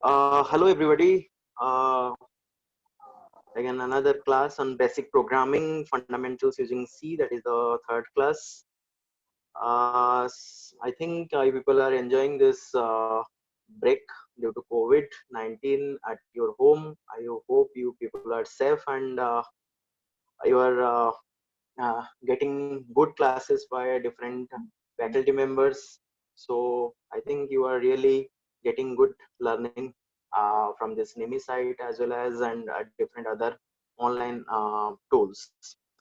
Hello everybody. Again another class on basic programming fundamentals using C. That is the third class. I think you people are enjoying this break due to COVID-19 at your home. I hope you people are safe and you are getting good classes by different faculty members. So I think you are really getting good learning from this NIMI site as well as and different other online tools.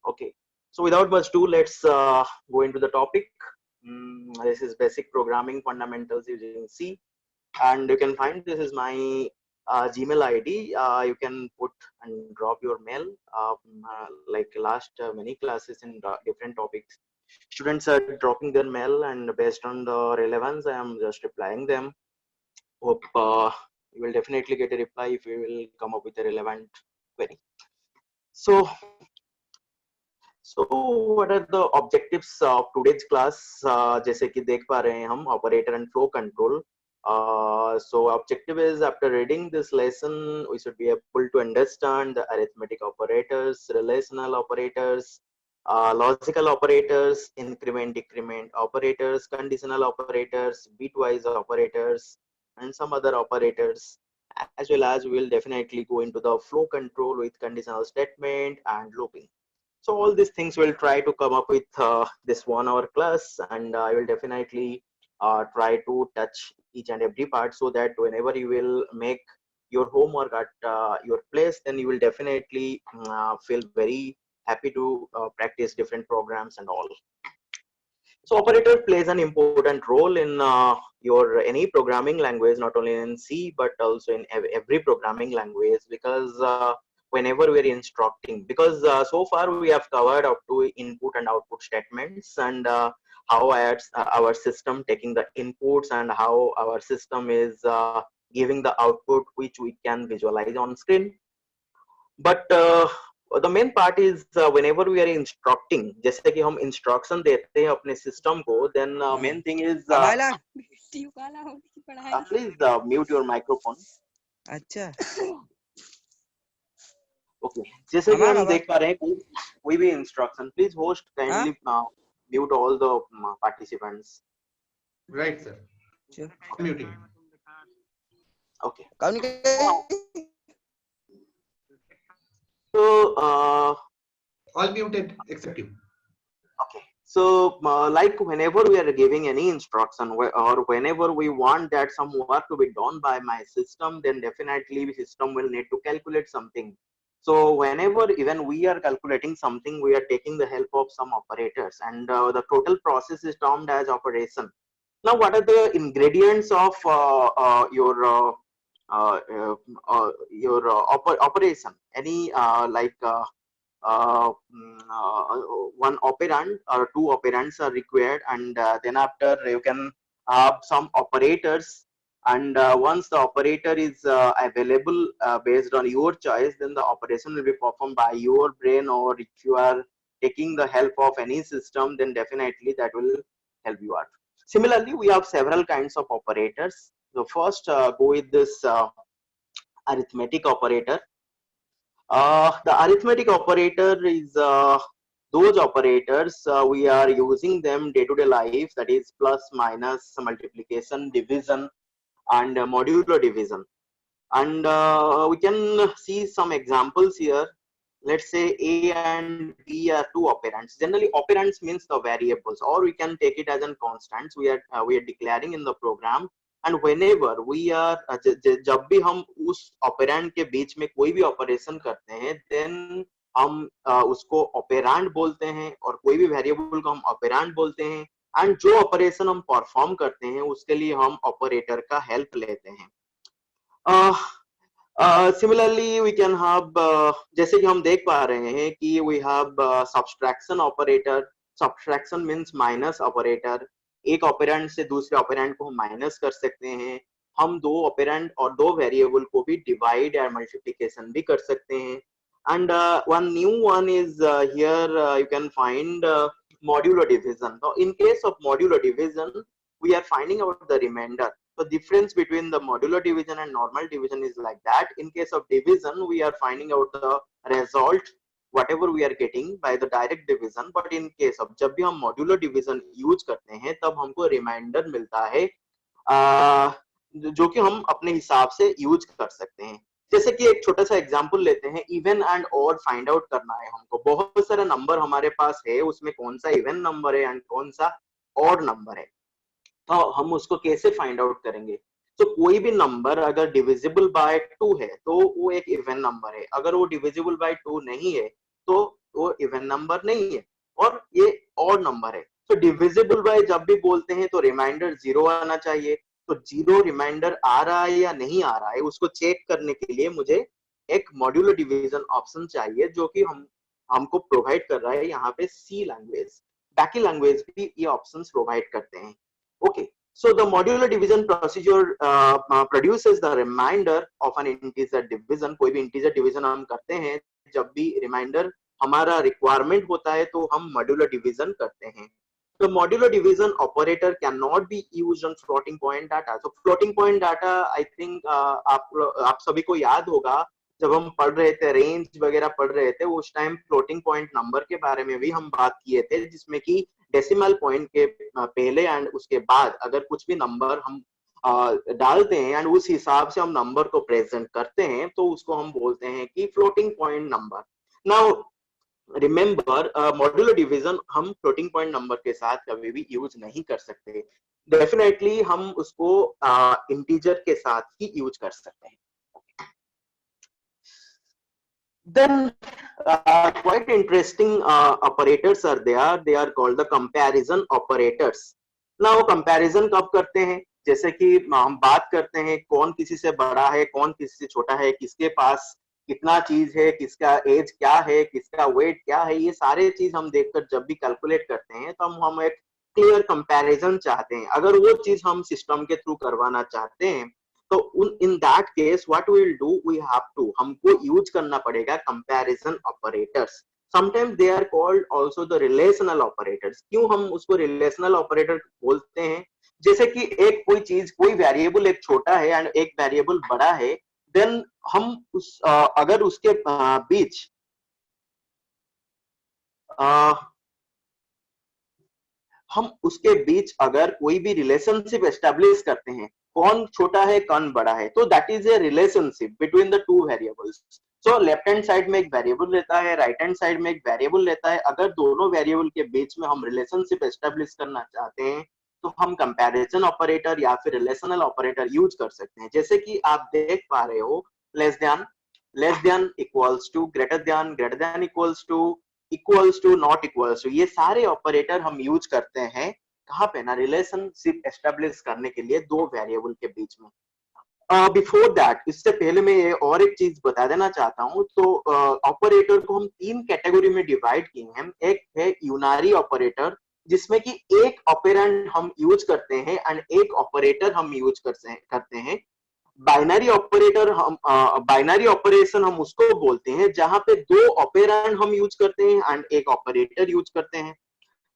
Okay. So without much ado, let's go into the topic. This is basic programming fundamentals using C, and you can find this is my Gmail ID. You can put and drop your mail like last many classes in different topics. Students are dropping their mail, and based on the relevance I am just replying them. Hope you will definitely get a reply if you will come up with a relevant query. So what are the objectives of today's class? जैसे कि देख पा रहे हैं हम operator and flow control. So objective is, after reading this lesson, we should be able to understand the arithmetic operators, relational operators, logical operators, increment decrement operators, conditional operators, bitwise operators, and some other operators, as well as we will definitely go into the flow control with conditional statement and looping. So all these things we'll try to come up with this 1 hour class, and I will definitely try to touch each and every part, so that whenever you will make your homework at your place, then you will definitely feel very happy to practice different programs and all. So operator plays an important role in your any programming language, not only in C but also in every programming language, because whenever we're instructing, because so far we have covered up to input and output statements, and how our system taking the inputs and how our system is giving the output which we can visualize on screen. But the main part is whenever we are instructing, जैसे कि हम instruction देते हैं अपने system को, then main thing is please mute your microphone. अच्छा Okay. जैसे कि हम देख पा रहे हैं कोई भी instruction, please host kindly mute all the participants. Right, sir. Sure. Muting. Okay. कौन So all muted except you. Okay. So like whenever we are giving any instruction, or whenever we want that some work to be done by my system, then definitely the system will need to calculate something. So whenever even we are calculating something, we are taking the help of some operators, and the total process is termed as operation. Now what are the ingredients of your operation? Any one operand or two operands are required, and then after you can have some operators, and once the operator is available based on your choice, then the operation will be performed by your brain, or if you are taking the help of any system, then definitely that will help you out. Similarly, we have several kinds of operators. So first go with this arithmetic operator. The arithmetic operator is those operators we are using them day-to-day life, that is plus, minus, multiplication, division, and modulo division. And we can see some examples here. Let's say A and B are two operands. Generally, operands means the variables, or we can take it as an constants. We are declaring in the program, and whenever we are जब भी हम उस operand के बीच में कोई भी operation करते हैं, then हम उसको ऑपरेंड बोलते हैं, और कोई भी वेरिएबल को हम ऑपरेंड बोलते हैं, एंड जो ऑपरेशन हम परफॉर्म करते हैं उसके लिए हम ऑपरेटर का हेल्प लेते हैं. Similarly, we can have जैसे कि हम देख पा रहे हैं कि we have subtraction operator. Subtraction means minus operator. एक ऑपरेंड से दूसरे ऑपरेंड को हम माइनस कर सकते हैं. हम दो ऑपरेंड और दो वेरिएबल को भी डिवाइड या मल्टीप्लिकेशन भी कर सकते हैं. And one new one is here you can find modulo division. Now, in case of modulo division, we are finding out the remainder. The difference between the modular division and normal division is like that. In case of division, we are finding out the result whatever we are getting by the direct division. But in case of जब भी हम modular division use करते हैं तब हमको reminder मिलता है जो कि हम अपने हिसाब से यूज कर सकते हैं. जैसे कि एक छोटा सा एग्जांपल लेते हैं, even and odd find out करना है हमको. बहुत सारा नंबर हमारे पास है, उसमें कौन सा इवन नंबर है एंड कौन सा ऑड नंबर है, तो हम उसको कैसे फाइंड आउट करेंगे. तो कोई भी नंबर अगर डिविजिबल बाय 2 है तो वो एक इवन नंबर है, अगर वो डिविजिबल बाय 2 नहीं है तो वो इवन नंबर नहीं है और ये ऑड नंबर है. तो डिविजिबल बाय जब भी बोलते हैं तो रिमाइंडर 0 आना चाहिए. तो 0 रिमाइंडर आ रहा है या नहीं आ रहा है उसको चेक करने के लिए मुझे एक मॉड्यूलर डिवीजन ऑप्शन चाहिए, जो कि हमको प्रोवाइड कर रहा है यहाँ पे सी लैंग्वेज. बाकी लैंग्वेज भी ये ऑप्शंस प्रोवाइड करते हैं. Okay, so the modular division procedure produces the remainder of an integer division. कोई भी integer division हम करते हैं, जब भी reminder हमारा requirement होता है तो हम modular division करते हैं. The modular division operator cannot be used on floating point data. So floating point data, I think आप सभी को याद होगा, जब हम पढ़ रहे थे रेंज वगैरह पढ़ रहे थे उस टाइम फ्लोटिंग पॉइंट नंबर के बारे में भी हम बात किए थे, जिसमें कि डेसिमल पॉइंट के पहले एंड उसके बाद अगर कुछ भी नंबर हम डालते हैं एंड उस हिसाब से हम नंबर को प्रेजेंट करते हैं तो उसको हम बोलते हैं कि floating point number. Now remember, modular division हम फ्लोटिंग पॉइंट नंबर के साथ कभी भी यूज नहीं कर सकते. डेफिनेटली हम उसको इंटीजर के साथ ही यूज कर सकते हैं. Then quite interesting operators are there. They are called the comparison operators. Now comparison कब करते हैं, जैसे कि हम बात करते हैं कौन किसी से बड़ा है, कौन किसी से छोटा है, किसके पास कितना चीज है, किसका एज क्या है, किसका वेट क्या है, ये सारे चीज हम देखकर जब भी कैलकुलेट करते हैं तो हम एक क्लियर कंपैरिजन चाहते हैं. अगर वो चीज हम सिस्टम के थ्रू करवाना चाहते हैं तो in that case what we will do, we have to हमको यूज करना पड़ेगा comparison operators. Sometimes they are called also the relational operators. क्यों हम उसको relational operator बोलते हैं, जैसे कि एक कोई चीज, कोई वेरिएबल एक छोटा है एंड एक वेरिएबल बड़ा है, देन हम उस अगर उसके बीच हम उसके बीच अगर कोई भी रिलेशनशिप एस्टेब्लिश करते हैं, कौन छोटा है कौन बड़ा है, तो that is a relationship between the two variables. So left hand side में एक वेरिएबल रहता है, राइट हैंड साइड में एक वेरिएबल रहता है. अगर दोनों वेरिएबल के बीच में हम रिलेशनशिप एस्टेब्लिश करना चाहते हैं तो हम कंपैरिजन ऑपरेटर या फिर रिलेशनल ऑपरेटर यूज कर सकते हैं. जैसे कि आप देख पा रहे हो, less than equals to, greater than equals to not equals to, ये सारे ऑपरेटर हम यूज करते हैं कहाँ पे ना, रिलेशनशिप एस्टेब्लिश करने के लिए दो वेरिएबल के बीच में. बिफोर दैट, इससे पहले मैं ये और एक चीज बता देना चाहता हूँ. तो ऑपरेटर को हम 3 कैटेगरी में डिवाइड किए हैं. एक है यूनारी ऑपरेटर, जिसमें कि एक ऑपरेंड हम यूज करते हैं एंड एक ऑपरेटर हम यूज करते हैं. बाइनरी ऑपरेटर हम बाइनरी ऑपरेशन हम उसको बोलते हैं जहां पे 2 ऑपरेंड हम यूज करते हैं एंड एक ऑपरेटर यूज करते हैं.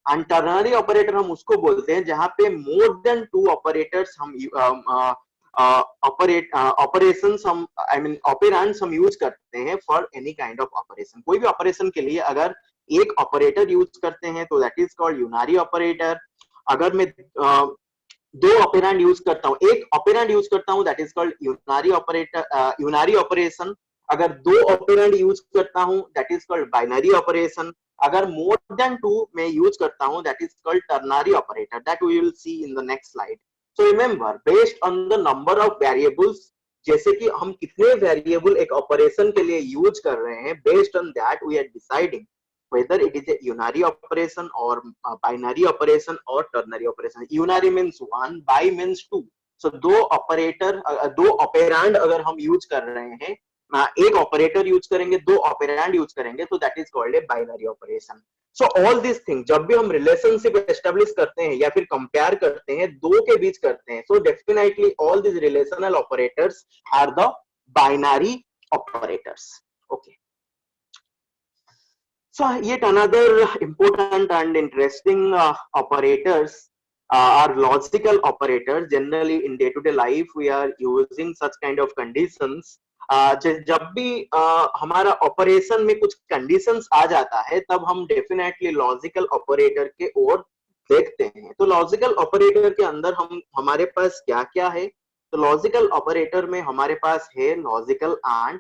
एंड टर्नरी ऑपरेटर हम उसको बोलते हैं जहां पे मोर देन 2 ऑपरेटर्स हम ऑपरेशंस हम ऑपरेंड्स हम यूज करते हैं for any kind of operation. कोई भी ऑपरेशन के लिए अगर एक ऑपरेटर यूज करते हैं तो दैट इज कॉल्ड यूनारी ऑपरेटर. अगर मैं 2 ऑपरेंड यूज करता हूं, एक ऑपरेंड यूज करता हूं, that is called unary operation. अगर 2 ऑपरेंड यूज करता हूं, that is called binary operation. अगर मोर देन 2 मैं यूज करता हूं, that is called ternary operator. That we will see in the next slide. So remember, based on the number of variables, जैसे कि हम कितने वेरिएबल एक ऑपरेशन के लिए यूज कर रहे हैं, based on that we are deciding whether it is a unary operation or binary operation or ternary operation. Unary means 1, bi means 2. So दो ऑपरेंड अगर हम यूज कर रहे हैं, एक ऑपरेटर यूज करेंगे, 2 ऑपरेंड यूज करेंगे, तो that is called a binary operation. So all this thing जब भी हम रिलेशनशिप एस्टेब्लिश करते हैं या फिर कंपेयर करते हैं, दो के बीच करते हैं, so definitely all this relational operators are the binary operators. Okay. So yet another important and interesting operators are logical operators. Generally in day to day life we are using such kind of conditions. जब भी हमारा operation में कुछ conditions आ जाता है तब हम definitely logical operator के ओर देखते हैं. तो लॉजिकल ऑपरेटर के अंदर हमारे पास क्या क्या है? तो लॉजिकल ऑपरेटर में हमारे पास है लॉजिकल एंड,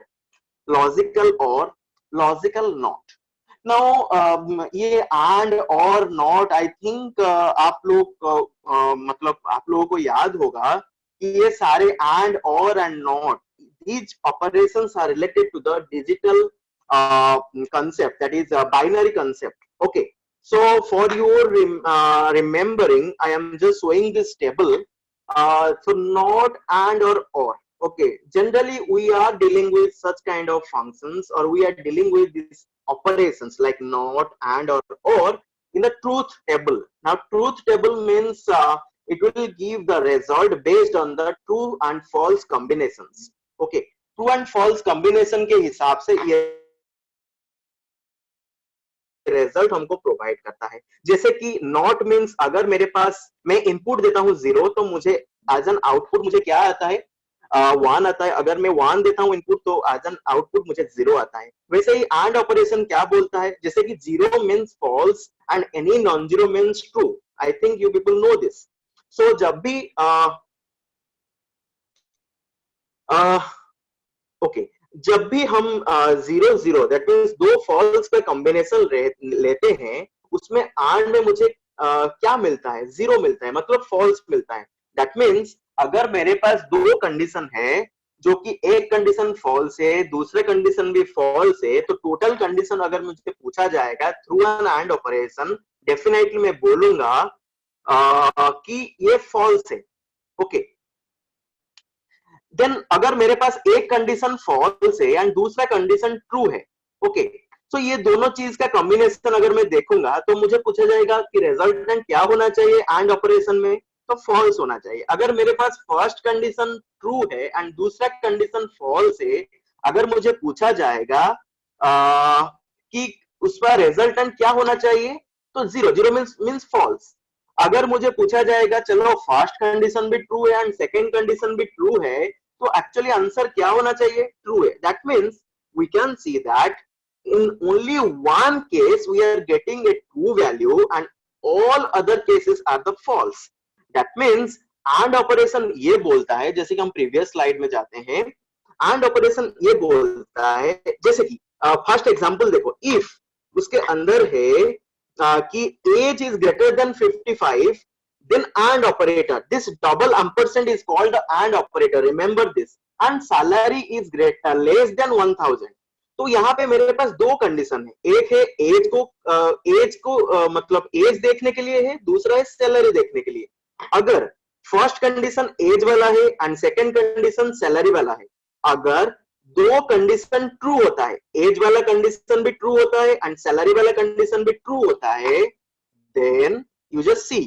लॉजिकल और लॉजिकल नॉट. नाउ ये एंड और नॉट आई थिंक आप लोग मतलब आप लोगों को याद होगा कि ये सारे एंड और and not, these operations are related to the digital concept, that is a binary concept. Okay, so for your remembering I am just showing this table. So not and or. Okay, generally we are dealing with such kind of functions, or we are dealing with these operations like not and or in the truth table. Now truth table means it will give the result based on the true and false combinations. Okay, true and false combination के हिसाब से ये result हमको provide करता है. जैसे कि not means अगर मेरे पास मैं इनपुट देता हूं 0 तो मुझे एज एन आउटपुट मुझे क्या आता है? 1 आता है. अगर मैं 1 देता हूं इनपुट तो एज एन आउटपुट मुझे 0 आता है. वैसे ही एंड ऑपरेशन क्या बोलता है? जैसे कि 0 means false and any non zero means true. I think you people know this. So जब भी ओके, जब भी हम 0 दैट मींस दो फॉल्स का कॉम्बिनेशन लेते हैं उसमें एंड में मुझे क्या मिलता है? 0 मिलता है, मतलब फॉल्स मिलता है. दैट मींस अगर मेरे पास दो कंडीशन है जो कि एक कंडीशन फॉल्स है, दूसरे कंडीशन भी फॉल्स है, तो टोटल कंडीशन अगर मुझे पूछा जाएगा through an and operation, definitely मैं बोलूंगा कि ये फॉल्स है. ओके, देन अगर मेरे पास एक कंडीशन फॉल्स है एंड दूसरा कंडीशन ट्रू है, ओके, तो ये दोनों चीज का कॉम्बिनेशन अगर मैं देखूंगा तो मुझे पूछा जाएगा कि रिजल्टेंट क्या होना चाहिए एंड ऑपरेशन में? तो फॉल्स होना चाहिए. अगर मेरे पास फर्स्ट कंडीशन ट्रू है एंड दूसरा कंडीशन फॉल्स है, अगर मुझे पूछा जाएगा कि उसका रिजल्टेंट क्या होना चाहिए, तो 0 मींस फॉल्स. अगर मुझे पूछा जाएगा चलो फर्स्ट कंडीशन भी ट्रू है एंड सेकंड कंडीशन भी ट्रू है, तो एक्चुअली आंसर क्या होना चाहिए? ट्रू है. That means we can see that in only one case we are getting a true value and all other cases are the false. That means and operation ये बोलता है, जैसे कि हम प्रीवियस स्लाइड में जाते हैं, and operation ये बोलता है, जैसे कि फर्स्ट एग्जांपल देखो, if उसके अंदर है कि age is greater than 55, then and operator, this double ampersand is called the and operator, remember this, and salary is greater less than 1000. तो यहाँ पे मेरे पास दो कंडीशन है, एक है एज को मतलब एज देखने के लिए है, दूसरा है सैलरी देखने के लिए. अगर फर्स्ट कंडीशन एज वाला है एंड सेकंड कंडीशन सैलरी वाला है, अगर दो कंडीशन ट्रू होता है, एज वाला कंडीशन भी ट्रू होता है एंड सैलरी वाला कंडीशन भी ट्रू होता है, then you just see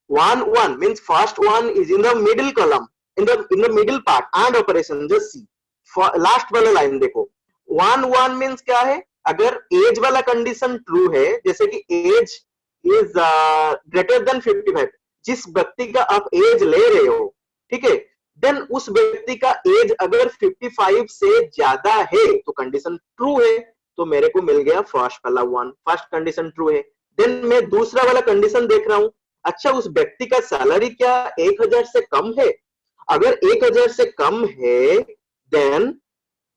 1 means first one is in the middle column, in the middle part and operation. just see last वाला लाइन देखो, 1 मींस क्या है? अगर एज वाला कंडीशन ट्रू है, जैसे कि एज इज ग्रेटर देन 55, जिस व्यक्ति का आप एज ले रहे हो, ठीक है, देन उस व्यक्ति का एज अगर 55 से ज्यादा है तो कंडीशन ट्रू है, तो मेरे को मिल गया फर्स्ट वाला 1, फर्स्ट कंडीशन ट्रू है. देन मैं दूसरा वाला कंडीशन देख रहा हूं, अच्छा उस व्यक्ति का सैलरी क्या 1000 से कम है? अगर 1000 से कम है देन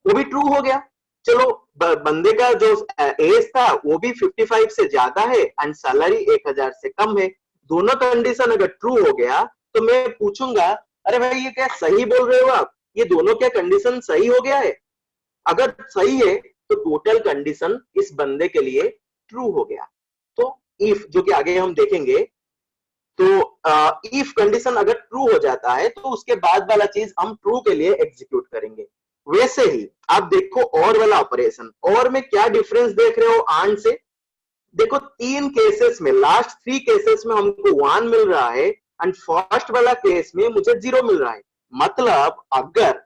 वो भी ट्रू हो गया. चलो बंदे का जो एज था वो भी 55 से ज्यादा है एंड सैलरी 1000 से कम है. दोनों कंडीशन अगर ट्रू हो गया तो मैं पूछूंगा अरे भाई ये क्या सही बोल रहे हो आप, ये दोनों क्या कंडीशन सही हो गया है? अगर सही है तो टोटल कंडीशन इस बंदे के लिए ट्रू हो गया. तो इफ, जो कि आगे हम देखेंगे, तो इफ कंडीशन अगर ट्रू हो जाता है तो उसके बाद वाला चीज हम ट्रू के लिए एग्जीक्यूट करेंगे. वैसे ही आप देखो और वाला ऑपरेशन, और में क्या डिफरेंस देख रहे हो एंड से? देखो 3 केसेस में, लास्ट 3 केसेस में हमको 1 मिल रहा है एंड फर्स्ट वाला केस में मुझे 0 मिल रहा है. मतलब अगर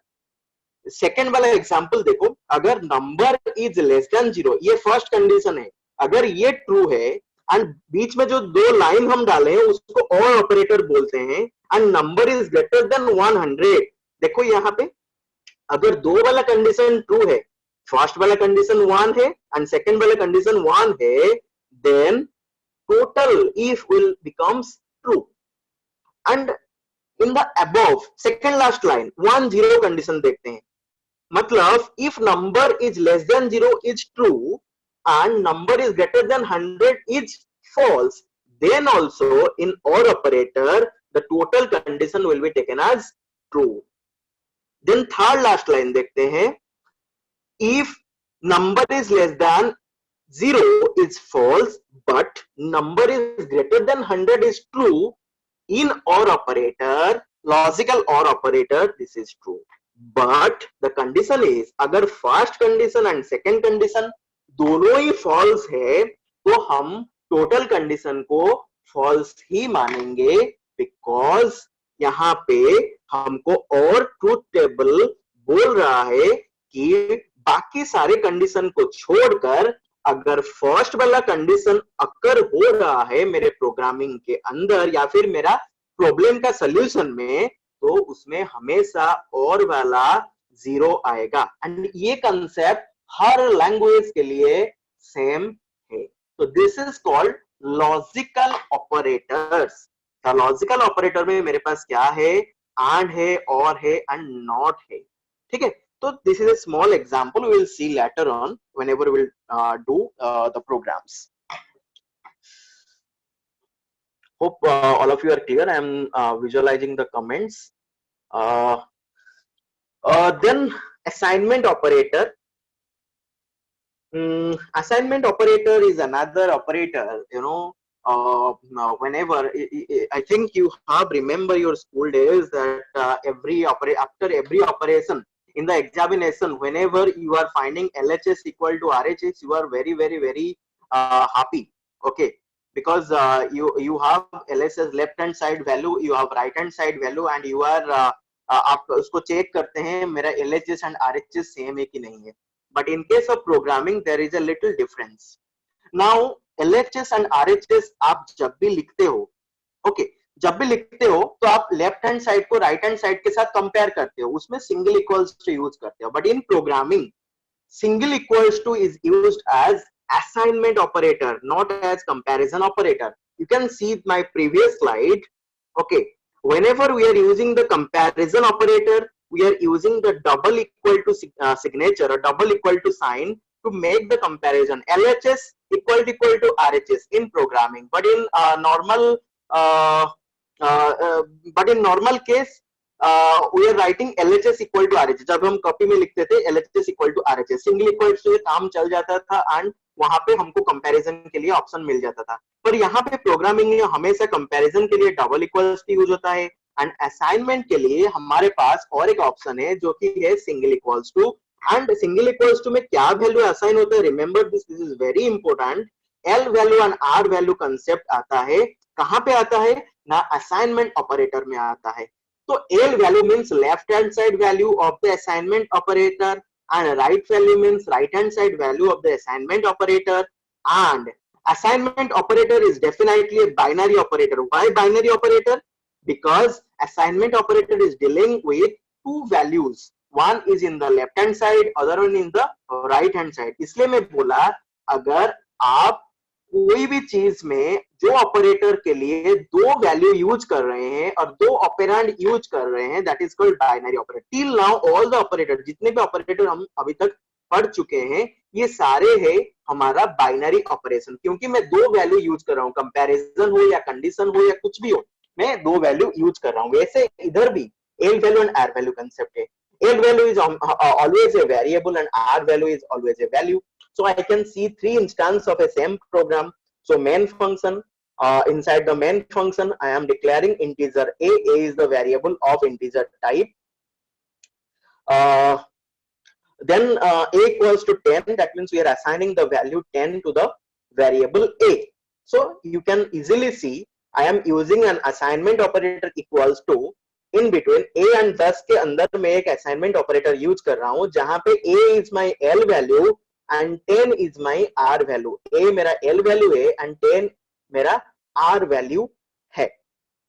सेकंड वाला एग्जांपल देखो, अगर नंबर इज लेस देन 0, ये फर्स्ट कंडीशन है, अगर ये ट्रू है एंड बीच में जो दो लाइन हम डाले हैं उसको और ऑपरेटर बोलते हैं, and number is greater than 100। देखो यहाँ पे अगर दो वाला कंडीशन ट्रू है, फर्स्ट वाला कंडीशन 1 है एंड सेकंड वाला कंडीशन 1 है, then total if will becomes true. And in the above second last line 1 0 condition देखते हैं, मतलब if number is less than 0 is true and number is greater than 100 is false, then also in OR operator the total condition will be taken as true. Then third last line देखते हैं, if number is less than 0 is false but number is greater than 100 is true, in OR operator, logical OR operator, this is true. But the condition is अगर first condition and second condition दोनों ही false है तो हम total condition को false ही मानेंगे, because यहाँ पे हमको और ट्रूथ टेबल बोल रहा है कि बाकी सारे कंडीशन को छोड़कर अगर फर्स्ट वाला कंडीशन अकर हो रहा है मेरे प्रोग्रामिंग के अंदर या फिर मेरा प्रॉब्लम का सॉल्यूशन में, तो उसमें हमेशा और वाला 0 आएगा। एंड ये कंसेप्ट हर लैंग्वेज के लिए सेम है। तो this is called logical operators. Logical operator में मेरे पास क्या है, एंड है, और है, एंड नॉट है। ठीक है, तो this is a small example, we will see later on whenever we will do the programs. Hope all of you are clear. I am visualizing the comments. Then assignment operator. Assignment operator is another operator, you know, whenever I think you have remember your school days that after every operation in the examination, whenever you are finding LHS equal to RHS, you are very happy, okay, because you have LHS left hand side value, you have right hand side value, and you are आप उसको check करते हैं मेरा LHS and RHS same है कि नहीं है। But in case of programming, there is a little difference. Now, LHS and RHS आप जब भी लिखते हो, okay, जब भी लिखते हो तो आप लेफ्ट हैंड साइड को राइट हैंड साइड के साथ कंपेयर करते हो, उसमें सिंगल इक्वल्स टू यूज करते हो। But in programming single equals to is used as assignment operator, not as comparison operator. You can see my previous slide. Okay, whenever we are using the comparison operator, we are using the double equal to signature or double equal to sign to make the comparison. LHS equal to RHS in programming, but in normal case we are writing LHS equal to RHS. जब हम copy में लिखते थे LHS equal to RHS, single equal से काम चल जाता था एंड वहां पे हमको कंपैरिजन के लिए ऑप्शन मिल जाता था। पर यहाँ पे प्रोग्रामिंग में हमेशा कंपैरिजन के लिए डबल इक्वल्स यूज होता है, एंड असाइनमेंट के लिए हमारे पास और एक ऑप्शन है जो कि है single equals to. And single equals to में क्या वैल्यू असाइन होता है, remember this is very important. L value and R value concept आता है, कहां पे आता है ना, असाइनमेंट ऑपरेटर में आता है। तो L value means left hand side value of the assignment operator and right value means right hand side value of the assignment operator, and assignment operator is definitely a binary operator. Why binary operator? Because assignment operator is dealing with two values, one is in the left hand side, other one in the right hand side. इसलिए मैं बोला अगर आप कोई भी चीज में जो ऑपरेटर के लिए दो वैल्यू यूज कर रहे हैं और दो ऑपरेंड यूज कर रहे हैं, that is called binary operator. Till now all the operator, जितने भी ऑपरेटर हम अभी तक पढ़ चुके हैं, ये सारे है हमारा बाइनरी ऑपरेशन, क्योंकि मैं दो वैल्यू यूज कर रहा हूं, कंपैरिजन हो या कंडीशन हो या कुछ भी हो, मैं दो वैल्यू यूज कर रहा हूं। वैसे इधर भी L value and R value concept है। L value is always a variable and R value is always a value. So I can see three instances of a same program. So main function, inside the main function, I am declaring integer a. A is the variable of integer type. Then a equals to 10. That means we are assigning the value 10 to the variable a. So you can easily see I am using an assignment operator equals to, in between a and 10 के अंदर मैं एक assignment operator use कर रहा हूँ, जहाँ पे a is my L value and 10 is my R value. A मेरा L value है and 10 मेरा R value है.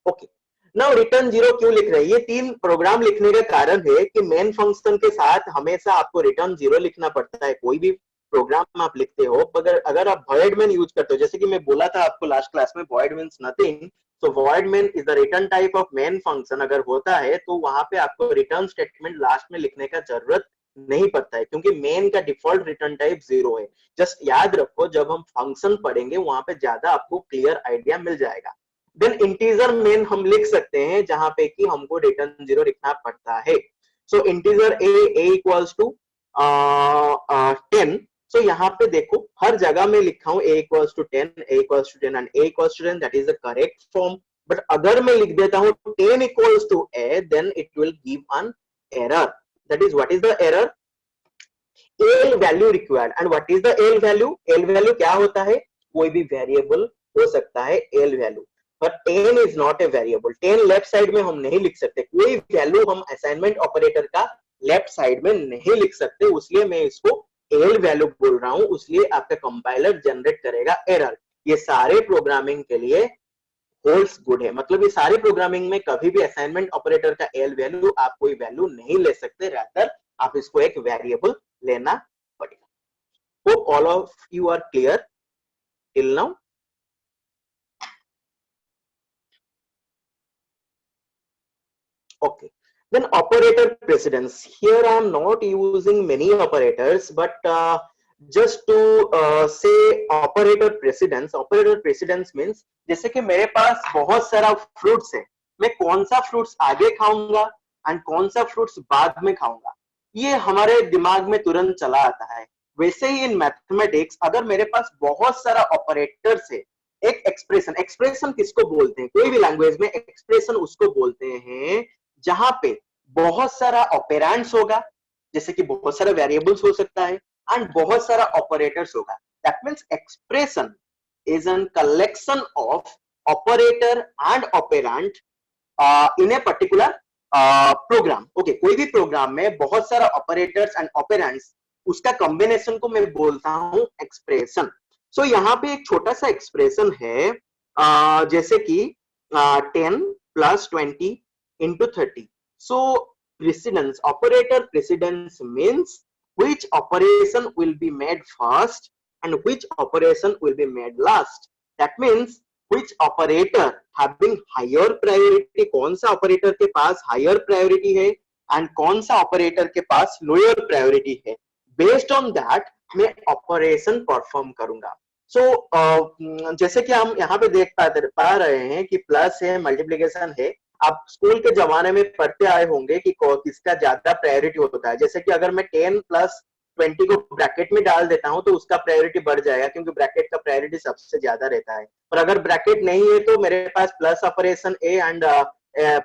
Okay. Now return 0 क्यों लिख रहे हैं? ये 3 प्रोग्राम लिखने का कारण है कि मेन फंक्शन के साथ हमेशा आपको रिटर्न 0 लिखना पड़ता है. कोई भी प्रोग्राम आप लिखते हो, अगर आप void main यूज करते हो, जैसे कि मैं बोला था आपको लास्ट क्लास में, void means nothing. So void main is the return type of main function. अगर होता है तो वहां पे आपको रिटर्न स्टेटमेंट लास्ट में लिखने का जरूरत नहीं पड़ता है, क्योंकि मेन का डिफॉल्ट रिटर्न टाइप 0 है. जस्ट याद रखो, जब हम फंक्शन पढ़ेंगे वहां पे ज्यादा आपको क्लियर आइडिया मिल जाएगा. देन इंटीजर मेन हम लिख सकते हैं जहां पे कि हमको रिटर्न 0 लिखना पड़ता है. So integer a equals to 10. So यहाँ पे देखो हर जगह में लिखा हूं a equals to 10, a equals to 10 and a equals to 10. That is the correct form. But अगर मैं लिख देता हूं 10 equals to a, then it will give an error. That is, what is the error? L value required. And what is the L value? L value क्या होता है? कोई भी वेरिएबल हो सकता है L value. But 10 is not a variable. 10 left side में हम नहीं लिख सकते. कोई वैल्यू हम असाइनमेंट ऑपरेटर का लेफ्ट साइड में नहीं लिख सकते, इसलिए मैं इसको L वैल्यू बोल रहा हूं. इसलिए आपका कंपाइलर जनरेट करेगा एरर. ये सारे प्रोग्रामिंग के लिए होल्ड्स गुड है. मतलब ये सारे प्रोग्रामिंग में कभी भी असाइनमेंट ऑपरेटर का एल वैल्यू आप कोई वैल्यू नहीं ले सकते, रादर आप इसको एक वेरिएबल लेना पड़ेगा. Hope all of you are clear till now. Okay, then operator precedence. Here I am not using many operators, but just to say operator precedence. Operator precedence means जैसे कि मेरे पास बहुत सारा फ्रूट्स है, मैं कौन सा फ्रूट्स आगे खाऊंगा एंड कौन सा फ्रूट्स बाद में खाऊंगा, ये हमारे दिमाग में तुरंत चला आता है. वैसे ही इन मैथमेटिक्स अगर मेरे पास बहुत सारा ऑपरेटर्स है, एक एक्सप्रेशन किसको बोलते हैं? कोई भी लैंग्वेज में एक्सप्रेशन उसको बोलते हैं जहां पे बहुत सारा ऑपरेंड्स होगा, जैसे कि बहुत सारा वेरिएबल्स हो सकता है एंड बहुत सारा ऑपरेटर्स होगा. That means expression is an collection of operator and operand in a particular program. Okay, कोई भी प्रोग्राम में बहुत सारा ऑपरेटर्स एंड ऑपरेंड्स, उसका कॉम्बिनेशन को मैं बोलता हूं एक्सप्रेशन. सो यहाँ पे एक छोटा सा एक्सप्रेशन है, जैसे कि 10 plus 20 into 30. So precedence, operator precedence means which operation will be made first and which operation will be made last. That means which operator having higher priority, कौन सा operator के पास higher priority है and कौन सा operator के पास lower priority है. Based on that मैं operation perform करूंगा. So जैसे कि हम यहाँ पे देख पा रहे हैं कि प्लस है, मल्टीप्लिकेशन है. आप स्कूल के जमाने में पढ़ते आए होंगे कि किसका ज्यादा प्रायोरिटी होता है. जैसे कि अगर मैं 10 plus 20 को ब्रैकेट में डाल देता हूं तो उसका प्रायोरिटी बढ़ जाएगा, क्योंकि ब्रैकेट का प्रायोरिटी सबसे ज्यादा रहता है. और अगर ब्रैकेट नहीं है तो मेरे पास plus operation A and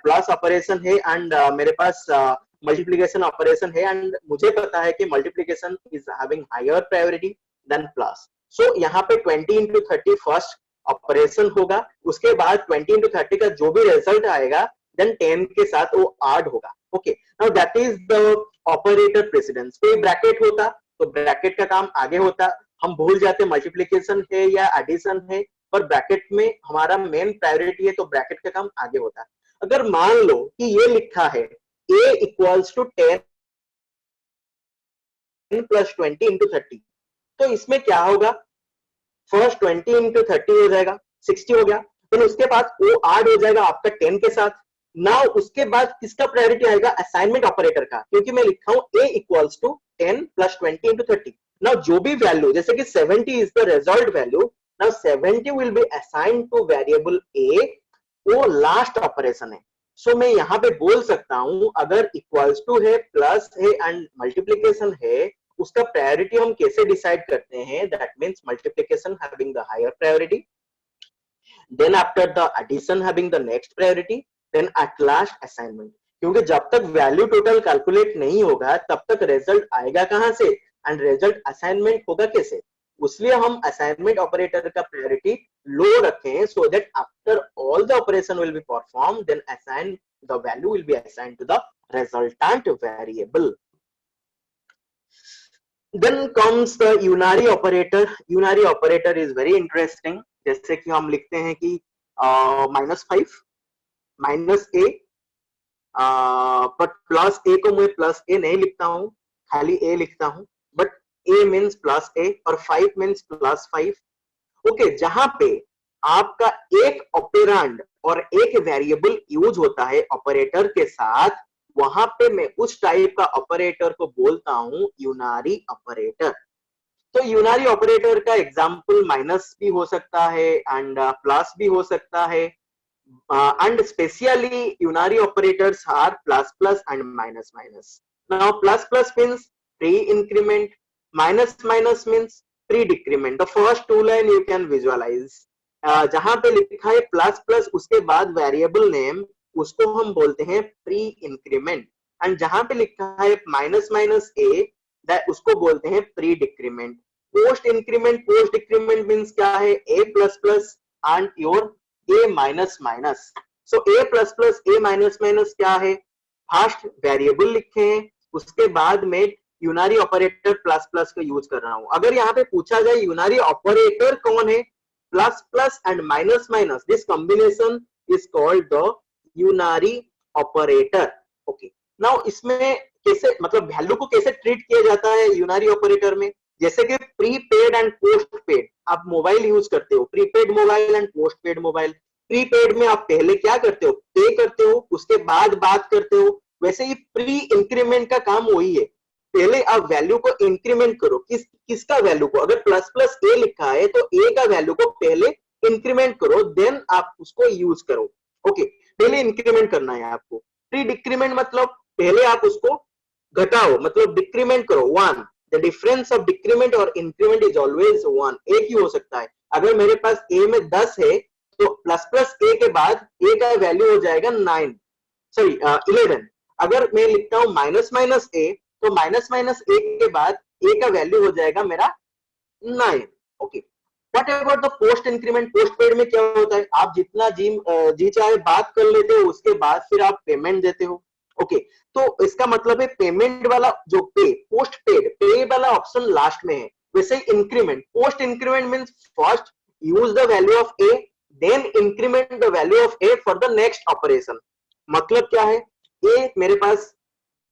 plus operation है एंड मेरे पास मल्टीप्लिकेशन ऑपरेशन है एंड मुझे पता है कि multiplication is having higher priority than plus. So यहाँ पे 20 into 30 फर्स्ट ऑपरेशन होगा, उसके बाद 20 into 30 का जो भी रिजल्ट आएगा देन 10 के साथ वो ऐड होगा. Okay, now that is the operator precedence. कोई ब्रैकेट होता तो ब्रैकेट का काम आगे होता, हम भूल जाते मल्टीप्लिकेशन है या एडिशन है, पर ब्रैकेट में हमारा मेन प्रायोरिटी है तो ब्रैकेट का काम आगे होता. अगर मान लो कि ये लिखा है a equals to 10 plus 20 into 30, तो इसमें क्या होगा? फर्स्ट 20 into 30 हो जाएगा, 60 हो गया. फिर उसके बाद वो ऐड हो जाएगा आपका 10 के साथ. नाउ उसके बाद किसका प्रायोरिटी आएगा? असाइनमेंट ऑपरेटर का, क्योंकि मैं लिखा हूं a equals to 10 plus 20 into 30. Now जो भी वैल्यू, जैसे कि 70 is the result value, now 70 will be assigned to variable a, वो लास्ट ऑपरेशन है. सो मैं यहाँ पे बोल सकता हूं अगर इक्वल्स टू है, प्लस है एंड मल्टीप्लिकेशन है, उसका प्रायोरिटी हम कैसे डिसाइड करते हैं? That means multiplication having the higher priority, then after the addition having the next priority, then at last assignment. क्योंकि जब तक वैल्यू टोटल कैलकुलेट नहीं होगा तब तक रिजल्ट आएगा कहां से एंड रिजल्ट असाइनमेंट होगा कैसे? इसलिए हम असाइनमेंट ऑपरेटर का प्रायोरिटी लो रखें, so that after all the operation will be perform, then assign the value will be assigned to the resultant variable. Then comes the unary operator. Unary operator is very interesting. जैसे कि हम लिखते हैं कि -5 -a, but plus ए को मैं plus ए नहीं लिखता हूँ, खाली ए लिखता हूँ, बट ए मीन्स प्लस ए और 5 मीन्स +5. ओके, जहां पे आपका एक ऑपरेंड और एक वेरिएबल यूज होता है ऑपरेटर के साथ, वहां पे मैं उस टाइप का ऑपरेटर को बोलता हूं यूनारी ऑपरेटर. तो यूनारी ऑपरेटर का एग्जांपल माइनस भी हो सकता है एंड प्लस भी हो सकता है, and specially unary operators are plus plus and minus minus. Now plus plus means pre-increment, minus minus means pre-decrement. The first two line you can visualize. जहां पे लिखा है प्लस प्लस उसके बाद वेरिएबल नेम, उसको हम बोलते हैं प्री इंक्रीमेंट, एंड जहां पे लिखा है माइनस माइनस ए, उसको बोलते हैं pre decrement. Post increment post decrement means क्या है, A plus plus and your a minus minus. So a plus plus a minus minus क्या है, फर्स्ट वेरिएबल लिखे हैं, उसके बाद में यूनारी ऑपरेटर प्लस प्लस का यूज कर रहा हूं. अगर यहाँ पे पूछा जाए यूनारी ऑपरेटर कौन है, plus plus and minus minus, this combination is called the unary operator. Okay, now इसमें कैसे, मतलब वैल्यू को कैसे ट्रीट किया जाता है यूनारी ऑपरेटर में, जैसे कि प्रीपेड एंड पोस्ट पेड. आप मोबाइल यूज करते हो, prepaid mobile and post paid mobile. Prepaid में आप पहले क्या करते हो, पे करते हो, उसके बाद बात करते हो. वैसे ही प्री इंक्रीमेंट का काम वही है, पहले आप वैल्यू को इंक्रीमेंट करो. किसका वैल्यू को, अगर प्लस प्लस ए लिखा है तो ए का वैल्यू को पहले इंक्रीमेंट करो, देन आप उसको यूज करो. ओके, पहले इंक्रीमेंट करना है आपको. प्री डिक्रीमेंट मतलब पहले आप उसको घटाओ, मतलब डिक्रीमेंट करो 1. The difference of decrement or increment is always 1. एक ही हो सकता है. अगर मेरे पास a में 10 है तो प्लस प्लस a के बाद a का वैल्यू हो जाएगा 9, सॉरी 11. अगर मैं लिखता हूं माइनस माइनस a, तो माइनस माइनस a के बाद a का वैल्यू हो जाएगा मेरा 9. Okay, what about the post increment. Post paid में क्या होता है, आप जितना जी चाहे बात कर लेते हो, उसके बाद फिर आप पेमेंट देते हो. ओके, तो इसका मतलब है पेमेंट वाला जो पोस्ट पेड पे वाला ऑप्शन लास्ट में है. वैसे ही increment, post increment means first use the value of A, then increment the value of A for the next operation. मतलब क्या है, ए मेरे पास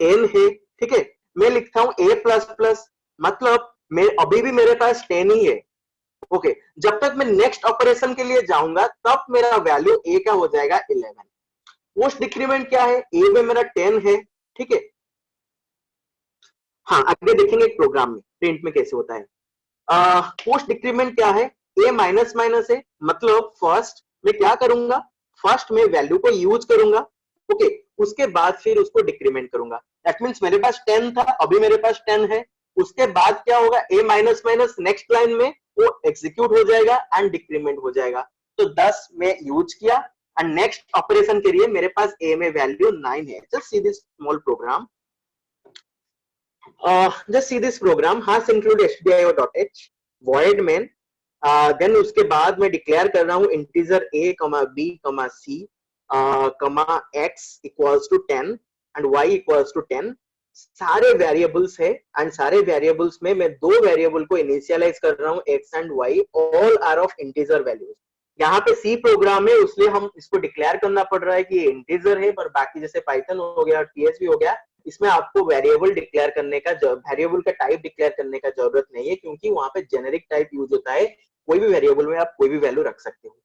10 है, ठीक है, मैं लिखता हूं ए प्लस प्लस, मतलब मैं अभी भी मेरे पास 10 ही है. ओके, जब तक मैं नेक्स्ट ऑपरेशन के लिए जाऊंगा तब मेरा वैल्यू ए का हो जाएगा 11. पोस्ट डिक्रीमेंट क्या है, ए में मेरा 10 है, ठीक है. हाँ, आगे देखेंगे प्रोग्राम में, प्रिंट में कैसे होता है. पोस्ट डिक्रीमेंट क्या है, ए माइनस माइनस है, मतलब फर्स्ट मैं क्या करूंगा, फर्स्ट में वैल्यू को यूज करूंगा. ओके, उसके बाद फिर उसको डिक्रीमेंट करूंगा. दैट मींस मेरे पास 10 था, अभी मेरे पास 10 है, उसके बाद क्या होगा, ए माइनस माइनस नेक्स्ट लाइन में वो एग्जीक्यूट हो जाएगा एंड डिक्रीमेंट हो जाएगा. तो 10 में यूज किया एंड नेक्स्ट ऑपरेशन के लिए मेरे पास ए में वैल्यू 9 है. Just see this small program. just see this program, has include stdio.h void main, then उसके बाद मैं डिक्लेयर कर रहा हूँ integer a, b, c, x equals to 10 and y equals to 10. सारे वेरिएबल्स है एंड सारे वेरिएबल्स में मैं दो वेरिएबल को इनिशियलाइज कर रहा हूँ, x and y, all are of integer values. यहाँ पे सी प्रोग्राम है, इसलिए हम इसको डिक्लेयर करना पड़ रहा है कि ये इंटीजर है, पर बाकी जैसे पाइथन हो गया, पीएचपी हो गया, इसमें आपको वेरिएबल डिक्लेयर करने का, वेरिएबल का टाइप डिक्लेयर करने का जरूरत नहीं है, क्योंकि वहां पे जेनेरिक टाइप यूज होता है. कोई भी वेरिएबल में आप कोई भी वैल्यू रख सकते हो.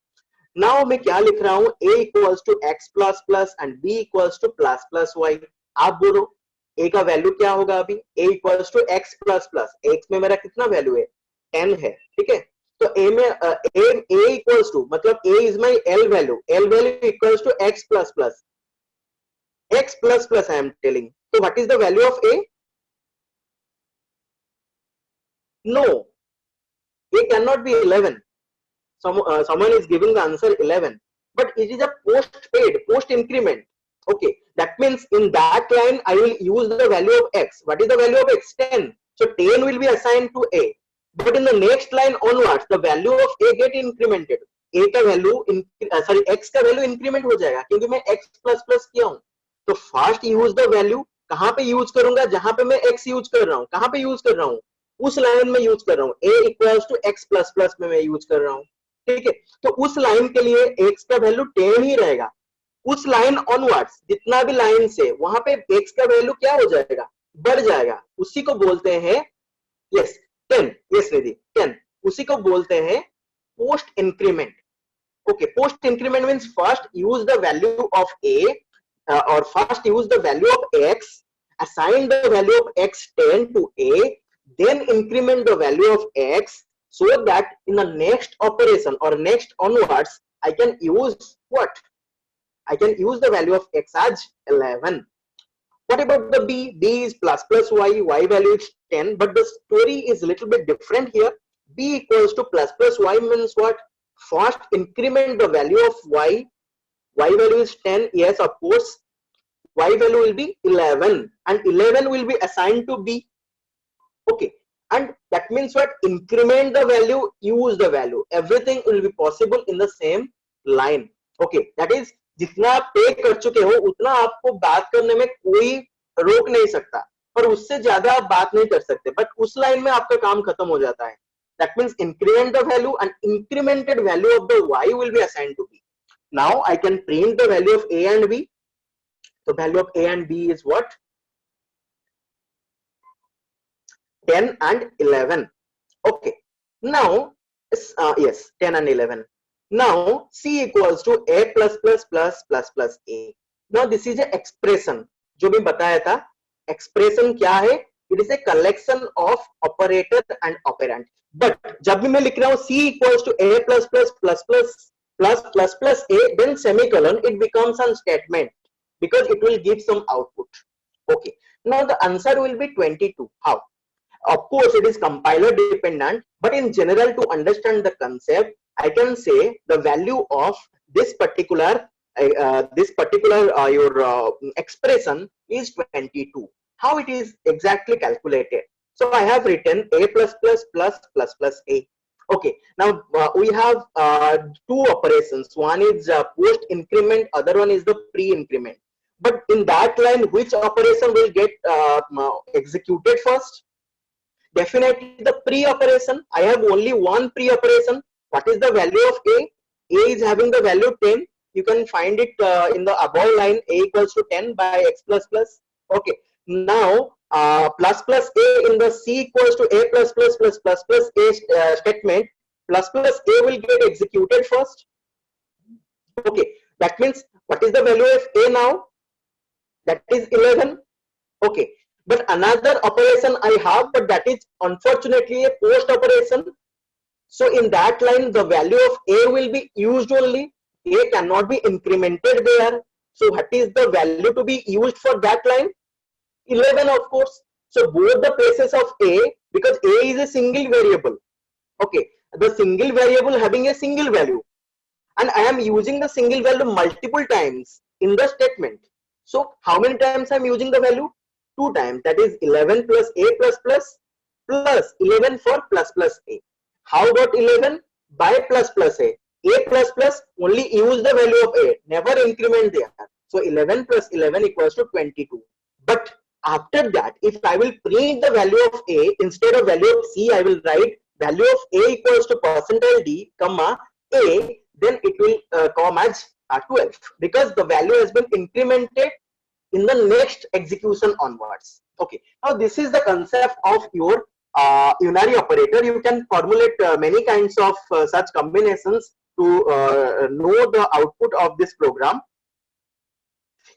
नाउ मैं क्या लिख रहा हूँ, a equals to x plus plus and b equals to plus plus y. आप बोलो a का वैल्यू क्या होगा, अभी a equals to x plus plus, x में मेरा कितना वैल्यू है, 10 है, ठीक है. तो a में a इक्वल्स टू, मतलब a is my l value equals to x plus plus, x plus plus I am telling. So what is the value of a? No, a cannot be 11. Someone is giving the answer 11, but it is a post-paid, post-increment. Okay, that means in that line I will use the value of x. What is the value of x? 10. So 10 will be assigned to a. But in the next line onwards, the value of a get incremented. a का value x का value increment हो जाएगा, क्योंकि मैं x plus plus किया हूँ. तो first use the value. कहां पे यूज करूंगा, जहां पे मैं x यूज कर रहा हूं. कहां पे यूज कर रहा हूं, उस लाइन में यूज कर रहा हूँ, a equals to x plus plus में मैं यूज कर रहा हूँ, ठीक है। तो उस लाइन के लिए x का वैल्यू 10 ही रहेगा। उस लाइन ऑनवर्ड्स जितना भी लाइन से वहां पे x का वैल्यू क्या हो जाएगा, बढ़ जाएगा, उसी को बोलते हैं यस 10, यस निधि 10, उसी को बोलते हैं post increment. Okay, post increment means first use the value of a or first use the value of x, assign the value of x 10 to a, then increment the value of x, so that in the next operation or next onwards I can use what? I can use the value of x as 11. What about the b? B is plus plus y, y value is 10, but the story is a little bit different here. B equals to plus plus y means what? First increment the value of y, y value is 10, yes of course, y value will be 11 and 11 will be assigned to b. Okay, and that means what? Increment the value, use the value, everything will be possible in the same line. Okay, that is जितना आप पे कर चुके हो उतना आपको बात करने में कोई रोक नहीं सकता, पर उससे ज्यादा आप बात नहीं कर सकते, बट उस लाइन में आपका काम खत्म हो जाता है. That means increment the value and incremented value of the y will be assigned to b. Now I can print the value of a and b. The value of a and b is what? 10 and 11. Okay. Now, yes, 10 and 11. Now, c equals to a plus plus plus plus plus a. Now, this is a expression. जो भी बताया था, expression क्या है? It is a collection of operator and operand. But जब भी मैं लिख रहा हूँ c equals to a plus plus plus plus plus plus plus a, then semicolon, it becomes a statement because it will give some output. Okay. Now the answer will be 22. How? Of course, it is compiler dependent, but in general, to understand the concept, I can say the value of this particular expression is 22. How it is exactly calculated? So I have written a plus plus plus plus plus a. Okay, now we have two operations. One is post increment, other one is the pre increment. But in that line, which operation will get executed first? Definitely the pre operation. I have only one pre operation. What is the value of a? A is having the value 10. You can find it in the above line, a equals to 10 by x plus plus. Okay. Now plus plus a in the c equals to a plus plus plus plus plus a statement, plus plus a will get executed first. Okay. That means what is the value of a now? That is 11. Okay. But another operation I have, but that is unfortunately a post operation. So in that line, the value of a will be used only. A cannot be incremented there. So what is the value to be used for that line? 11, of course. So both the places of a, because a is a single variable. Okay, the single variable having a single value, and I am using the single value multiple times in the statement. So how many times I am using the value? 2 times. That is 11 plus a plus plus plus 11 for plus plus a. How about 11 by plus plus a? A plus plus only use the value of a, never increment there. So 11 plus 11 equals to 22. But after that, if I will print the value of a, instead of value of c, I will write value of a equals to percentile d, comma a, then it will come as 12, because the value has been incremented in the next execution onwards. Okay, now this is the concept of your unary operator. You can formulate many kinds of such combinations to know the output of this program.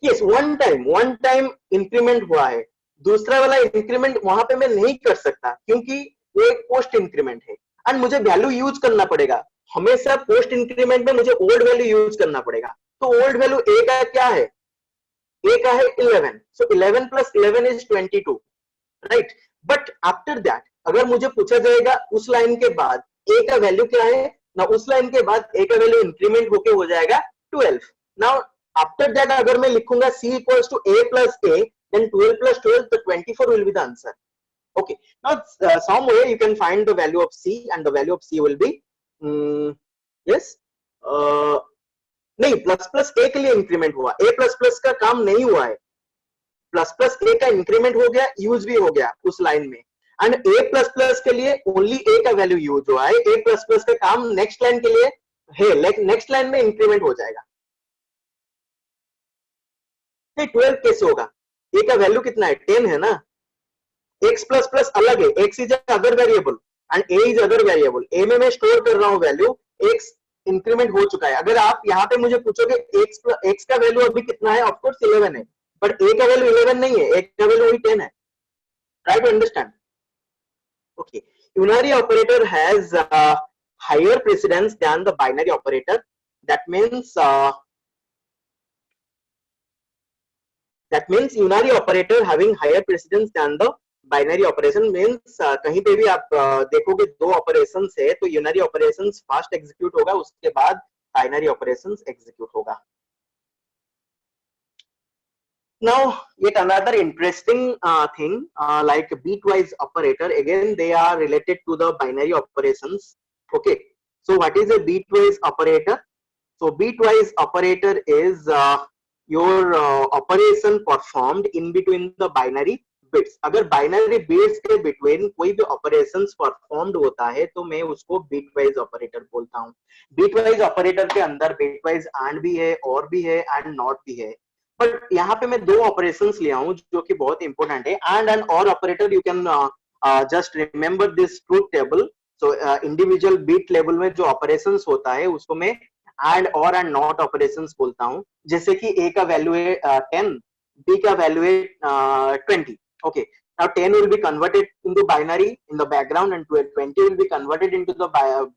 Yes, one time increment हुआ है, दूसरा वाला increment वहां पे मैं नहीं कर सकता क्योंकि वो एक पोस्ट इंक्रीमेंट है एंड मुझे वैल्यू यूज करना पड़ेगा. हमेशा पोस्ट इंक्रीमेंट में मुझे ओल्ड वैल्यू यूज करना पड़ेगा. तो ओल्ड वैल्यू ए का क्या है? ए का है 11. सो 11 plus 11 is 22, right. But after that अगर मुझे पूछा जाएगा उस लाइन के बाद ए का वैल्यू क्या है ना, उस लाइन के बाद ए का वैल्यू इंक्रीमेंट होके हो जाएगा 12. नाउ आफ्टर दैट अगर मैं लिखूंगा c equals to a plus a, then 12 plus 12, the 24 will be the answer. Okay, now somewhere you can find the value of c, and the value of c will be yes, नहीं, plus plus ए के लिए increment हुआ, ए plus plus का काम नहीं हुआ है. Plus plus ए का इंक्रीमेंट हो गया, यूज भी हो गया उस लाइन में. एंड a प्लस प्लस के लिए ओनली a का वैल्यू यूज हुआ है, a प्लस प्लस का काम नेक्स्ट लाइन के लिए है, नेक्स्ट लाइन में इंक्रीमेंट हो जाएगा। 12 कैसे होगा? a का वैल्यू कितना है? 10 है ना। x प्लस प्लस अलग है, x is other variable and a is other variable. a में मैं स्टोर कर रहा हूं वैल्यू, x इंक्रीमेंट हो चुका है। अगर आप यहाँ पे मुझे पूछोगे x का वैल्यू अभी कितना है, ऑफ कोर्स 11 है, बट a का वैल्यू 11 नहीं है, a का वैल्यू वही 10 है। Try to understand. Okay, unary operator has higher precedence than the binary operator. That means unary operator having higher precedence than the binary operation means कहीं पे भी आप देखोगे दो ऑपरेशंस है तो यूनरी ऑपरेशंस फास्ट एग्जीक्यूट होगा, उसके बाद बाइनरी ऑपरेशंस एग्जीक्यूट होगा। Now yet another interesting thing like bitwise operator, again they are related to the binary operations. Okay, so what is a bitwise operator? So bitwise operator is your operation performed in between the binary bits. अगर binary bits के between कोई भी operations performed होता है तो मैं उसको bitwise operator बोलता हूँ। bitwise operator के अंदर bitwise and भी है, और भी है, and not भी है, बट यहाँ पे मैं दो ऑपरेशंस लिया हूँ जो कि बहुत इंपॉर्टेंट है। एंड एंड और operator you can just remember this truth table. So individual bit level में जो ऑपरेशंस होता है उसको मैं एंड और एंड नॉट ऑपरेशंस बोलता हूँ। जैसे कि a का वैल्यू है 10, b का वैल्यू है 20। Okay, now 10 will be converted into binary in the background and 20 will be converted into the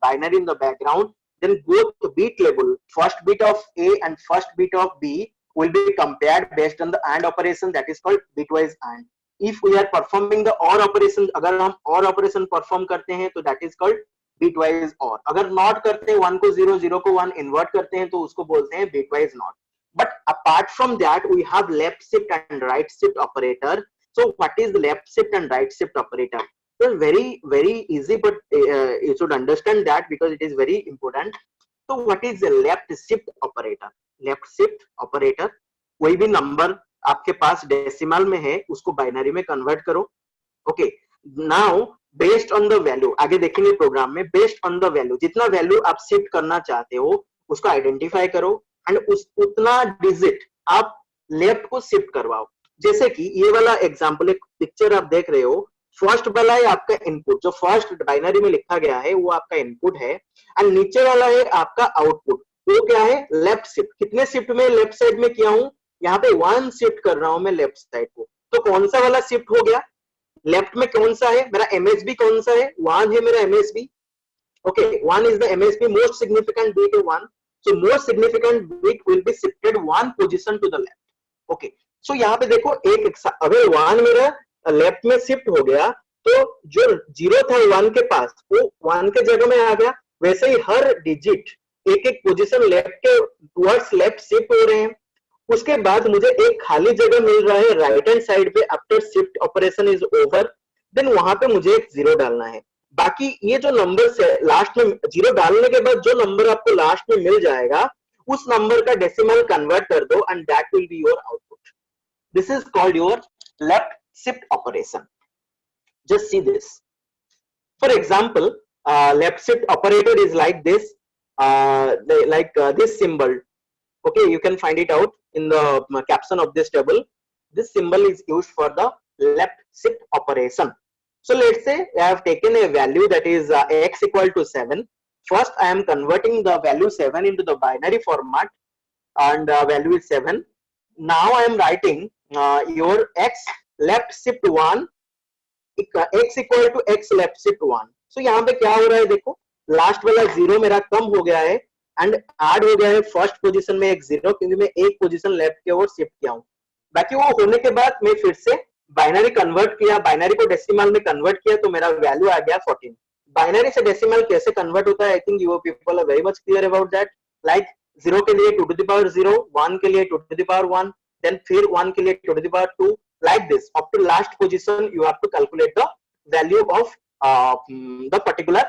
binary in the background. Then both bit level, first bit of a and first bit of b will be compared based on the AND operation, that is called bitwise AND. If we are performing the OR operation, अगर हम OR operation perform करते हैं तो that is called bitwise OR. अगर not करते हैं 1 को 0, 0 को 1 invert करते हैं तो उसको बोलते हैं bitwise NOT. But apart from that we have left shift and right shift operator. So what is the left shift and right shift operator? So very easy, but you should understand that because it is very important. So what is the left shift operator? Left shift operator, कोई भी number आपके पास decimal में है उसको binary में convert करो। Okay, now based on the value, आगे देखेंगे प्रोग्राम में, बेस्ड ऑन द वैल्यू जितना वैल्यू आप शिफ्ट करना चाहते हो उसको आइडेंटिफाई करो एंड उतना डिजिट आप लेफ्ट को शिफ्ट करवाओ। जैसे कि ये वाला एग्जांपल, एक पिक्चर आप देख रहे हो, फर्स्ट वाला है आपका इनपुट, जो फर्स्ट बाइनरी में लिखा गया है वो आपका इनपुट है, एंड नीचे वाला है आपका आउटपुट, वो क्या है? Left shift. कितने शिफ्ट में लेफ्ट साइड में किया हूं? यहाँ पे 1 शिफ्ट कर रहा हूं मैं लेफ्ट साइड को। तो कौन सा वाला शिफ्ट हो गया? लेफ्ट में कौन सा है? मेरा एमएसबी कौन सा है? 1 है मेरा MSB. Okay, 1 is the MSB, most significant bit है 1, so most significant bit will be shifted 1 position to the left. Okay, so यहाँ पे देखो अगर 1 मेरा लेफ्ट में शिफ्ट हो गया तो जो 0 था 1 के पास वो 1 के जगह में आ गया। वैसे ही हर डिजिट एक एक पोजीशन लेफ्ट के टुवर्ड्स लेफ्ट शिफ्ट हो रहे हैं। उसके बाद मुझे एक खाली जगह मिल रहा है राइट हैंड साइड पे after shift operation is over, then वहां पे मुझे एक 0 डालना है। बाकी ये जो नंबर से लास्ट में 0 डालने के बाद जो नंबर आपको लास्ट में मिल जाएगा उस नंबर का डेसिमल कन्वर्ट कर दो and that will be your output. This is called your left shift operation. Just see this, for example left shift operator is like this, this symbol. Okay, you can find it out in the caption of this table. This symbol is used for the left shift operation. So let's say I have taken a value that is x equal to 7. First I am converting the value 7 into the binary format and value is 7. Now I am writing your x left shift 1 x equal to x left shift 1. So यहाँ पे क्या हो रहा है देखो, last वाला 0 मेरा कम हो गया है एंड ऐड हो गया है फर्स्ट पोजीशन में एक 0, क्योंकि मैं एक पोजीशन लेफ्ट की ओर शिफ्ट किया हूं। बाकी वो होने के बाद मैं फिर से बाइनरी कन्वर्ट किया, बाइनरी को डेसिमल में कन्वर्ट किया तो मेरा वैल्यू आ गया 14। बाइनरी से डेसिमल कैसे कन्वर्ट होता है, I think you people are very much clear about that. Like 0 के लिए 2 to the power 0, 1 के लिए 2 to the power 1, देन फिर 1 के लिए 2 to the power 2, like this up to last position you have to calculate the value of the particular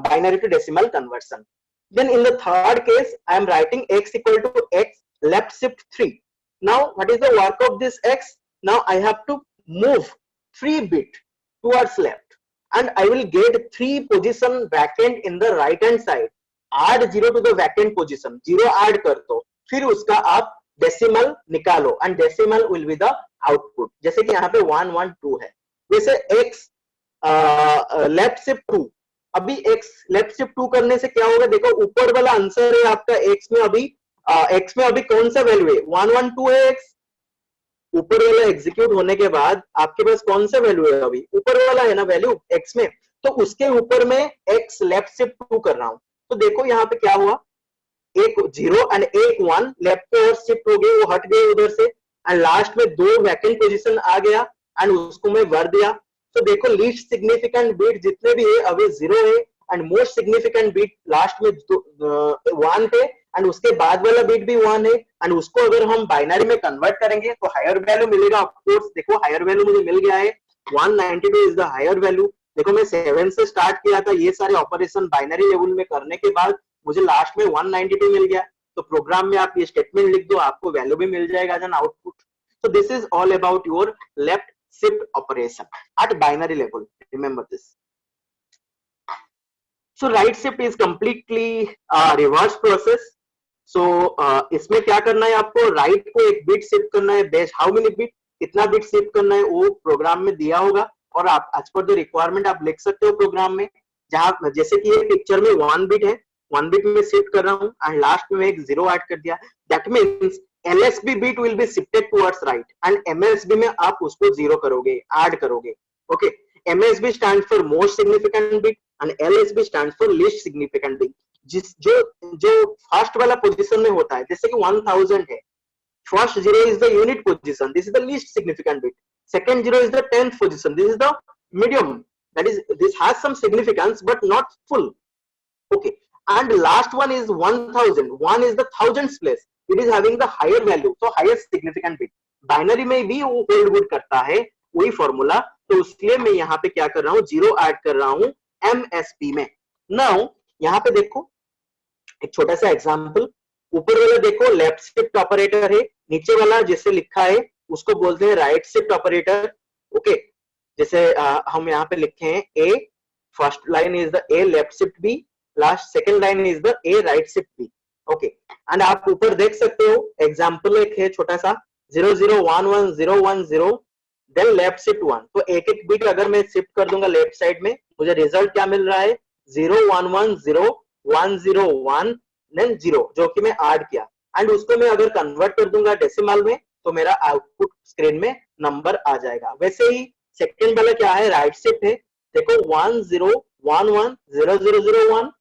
binary to decimal conversion. Then in the third case I am writing x equal to x left shift 3. Now what is the work of this x? Now I have to move 3 bit towards left and I will get 3 position vacant in the right hand side. Add 0 to the vacant position, 0 add कर दो, फिर उसका आप decimal निकालो and decimal will be the output. जैसे कि यहाँ पे 1 1 2 है, वैसे x लेफ्ट शिफ्ट 2, अभी x लेफ्ट शिफ्ट 2 करने से क्या होगा, देखो ऊपर वाला आंसर है आपका x में अभी कौन सा वैल्यू है, 1 1 2 है x, ऊपर वाला एग्जीक्यूट होने के बाद आपके पास कौन सा वैल्यू है, अभी ऊपर वाला है ना वैल्यू x में, तो उसके ऊपर में x लेफ्ट शिफ्ट 2 कर रहा हूं, तो देखो यहाँ पे क्या हुआ, एक 0 एंड एक 1 लेफ्ट की ओर शिफ्ट हो गए, वो हट गए उधर से एंड लास्ट में 2 वैकेंट पोजीशन आ गया एंड उसको मैं भर दिया। तो देखो लीस्ट सिग्निफिकेंट बिट जितने भी है अभी 0 है and most significant bit last में 1 है एंड उसके बाद वाला बिट भी 1 है एंड उसको अगर हम बाइनरी में कन्वर्ट करेंगे तो हायर वैल्यू मिलेगा। ऑफ कोर्स देखो हायर वैल्यू मुझे मिल गया है, 192 इज द हायर वैल्यू। देखो मैं 7 से स्टार्ट किया था, ये सारे ऑपरेशन बाइनरी लेवल में करने के बाद मुझे लास्ट में 192 मिल गया। तो प्रोग्राम में आप ये स्टेटमेंट लिख दो, आपको वैल्यू भी मिल जाएगा as an output. So this is all about your left shift operation at binary level. Remember this. So right shift is completely reverse process. So इसमें क्या करना है आपको, राइट को एक बिट शिफ्ट करना है, बेस हाउ मेनी बिट, कितना बिट शिफ्ट करना है वो प्रोग्राम में दिया होगा और आप एज पर द रिक्वायरमेंट आप लिख सकते हो प्रोग्राम में। जहां जैसे कि ये पिक्चर में 1 बिट है, 1 बिट में शिफ्ट कर रहा हूं एंड लास्ट में एक 0 ऐड कर दिया, that means LSB bit will be shifted towards right and MSB में आप उसको 0 करोगे, ऐड करोगे। Okay, MSB stands for most significant bit and LSB stands for least significant bit। जो फर्स्ट वाला पोजीशन में होता है, जैसे कि 1000 है, first 0 is the unit position, this is the least significant bit, second 0 is the 10th position, this is the medium, that is this has some significance but not full। okay, and last one is 1000, 1 is the thousands place, it is having the higher value, so highest significant bit। Binary में भी वो hold good करता है वही formula, तो इसलिए मैं यहाँ पे क्या कर रहा हूँ, 0 ऐड कर रहा हूँ MSB में। नाउ यहाँ पे देखो एक छोटा सा एग्जांपल, ऊपर वाला देखो लेफ्ट शिफ्ट ऑपरेटर है, नीचे वाला जैसे लिखा है उसको बोलते हैं राइट शिफ्ट ऑपरेटर। ओके, जैसे हम यहाँ पे लिखे हैं A, first line is the A left shift B, last second line is the A right shift B। Okay, and आप ऊपर देख सकते हो एग्जांपल एक है छोटा सा 0011010 देन लेफ्ट शिफ्ट 1, तो एक एक बिट अगर मैं शिफ्ट कर दूंगा लेफ्ट साइड में, मुझे रिजल्ट क्या मिल रहा है 01101001 देन 0, जो कि मैं ऐड किया एंड उसको मैं अगर कन्वर्ट कर दूंगा डेसिमल में तो मेरा आउटपुट स्क्रीन में नंबर आ जाएगा। वैसे ही सेकंड वाला क्या है, राइट शिफ्ट है, देखो 10110001,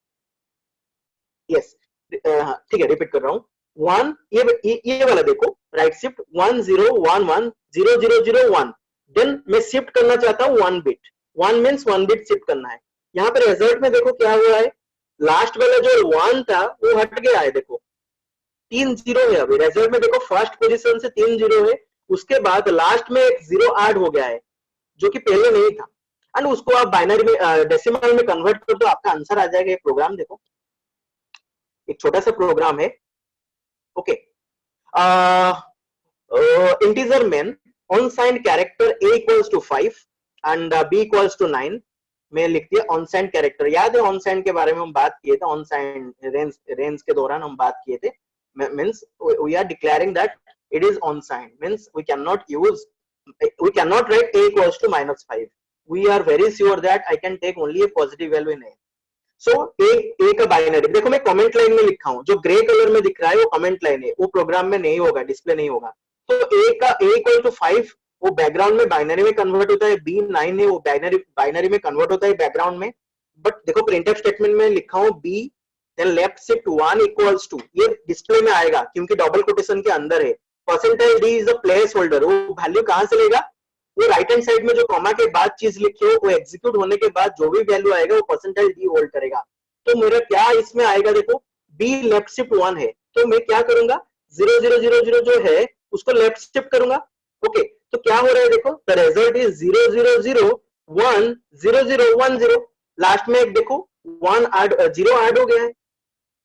यस ठीक है, रिपीट कर रहा हूं 1, ये वाला देखो राइट शिफ्ट 10110001, देन मैं शिफ्ट करना चाहता हूं 1 बिट, 1 मींस 1 बिट शिफ्ट करना है। यहाँ पे रिजल्ट में देखो क्या हुआ है, लास्ट वाला जो 1 था वो हट गया है, देखो 3 0 है अभी रिजल्ट में, देखो फर्स्ट पोजीशन से 3 0 है, उसके बाद लास्ट में एक 0 ऐड हो गया है जो कि पहले नहीं था एंड उसको आप बाइनरी में डेसिमल में कन्वर्ट कर दो, आपका आंसर आ जाएगा। ये प्रोग्राम देखो, एक छोटा सा प्रोग्राम है। Okay, integer main unsigned character A equals to 5 and B equals to 9 में लिख दिया अनसाइंड कैरेक्टर। याद है अनसाइंड के बारे में हम बात किए थे, अनसाइंड रेंज के दौरान हम बात किए थे, means we are declaring that it is unsigned, means we can not write A equals to -5, we are very sure that I can take only a positive value in A। So A का binary देखो मैं comment line में लिखा हूं, जो grey colour में दिख रहा है वो कमेंट लाइन है, वो प्रोग्राम में नहीं होगा, डिस्प्ले नहीं होगा। तो A इक्वल टू 5 वो बैकग्राउंड में बाइनरी में कन्वर्ट होता है, B 9 है वो बाइनरी में कन्वर्ट होता है बैकग्राउंड में, बट देखो प्रिंटफ स्टेटमेंट में लिखा हूं B then left shift 1 equals to, ये डिस्प्ले में आएगा क्योंकि डबल कोटेशन के अंदर है। Percentage D is the placeholder, वो वैल्यू कहां से लेगा, वो राइट हैंड साइड में जो कॉमा के बाद चीज लिखी हो वो एग्जीक्यूट होने के बाद जो भी वैल्यू आएगा वो परसेंटेज D होल्ड करेगा। तो मेरा क्या इसमें आएगा, देखो B लेफ्ट शिफ्ट 1 है, तो मैं क्या करूंगा 0000 जो है उसको लेफ्ट शिफ्ट करूंगा। ओके, तो क्या हो रहा है देखो, द रिजल्ट इज 00010010, लास्ट में एक देखो 1 ऐड 0 ऐड हो गया है।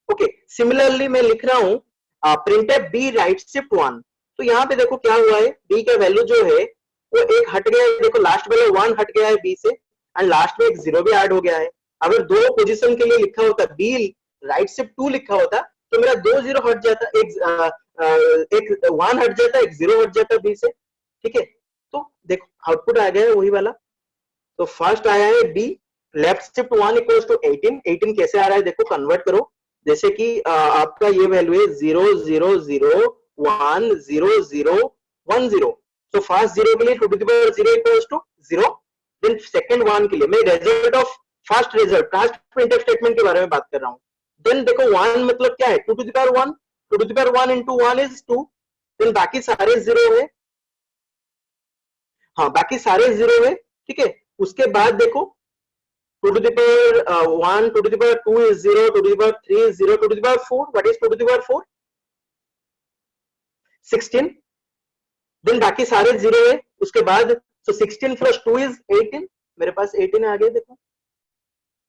ओके, सिमिलरली मैं लिख रहा हूं प्रिंटफ B राइट शिफ्ट 1, तो यहाँ पे देखो क्या हुआ है, B का वैल्यू जो है वो एक हट गया है, देखो लास्ट वाला 1 हट गया है बी से एंड लास्ट में एक 0 भी ऐड हो गया है। अगर दो पोजीशन के लिए लिखा होता बी राइट शिफ्ट 2 लिखा होता तो मेरा 2 0 हट जाता, एक 1 हट जाता, एक 0 हट जाता बी से, ठीक है। तो देखो आउटपुट आ गया है वही वाला। तो फर्स्ट आया है B, left shift 1 equals to 18। 18 कैसे आ रहा है देखो, कन्वर्ट करो, जैसे कि आपका ये वैल्यू है 0 0 0 1 0 0 1 0। तो फर्स्ट 0 के लिए 2 to the power 0 equals to 0, then second 1 के लिए मैं result of first result cast printf statement के बारे में बात कर रहा हूं। देन देखो 1 मतलब क्या है, 2 to the power 1, 2 to the power 1 into 1 is 2, then बाकी सारे 0 है, हाँ बाकी सारे 0 है, ठीक है। उसके बाद देखो 2 to the power 1, 2 to the power 2 is 0, 2 to the power 3 is 0, 2 to the power 4, what is 2 to the power 4? 16, then बाकी सारे 0 है। उसके बाद so 16 plus 2 is 18, मेरे पास 18 आ गया देखो,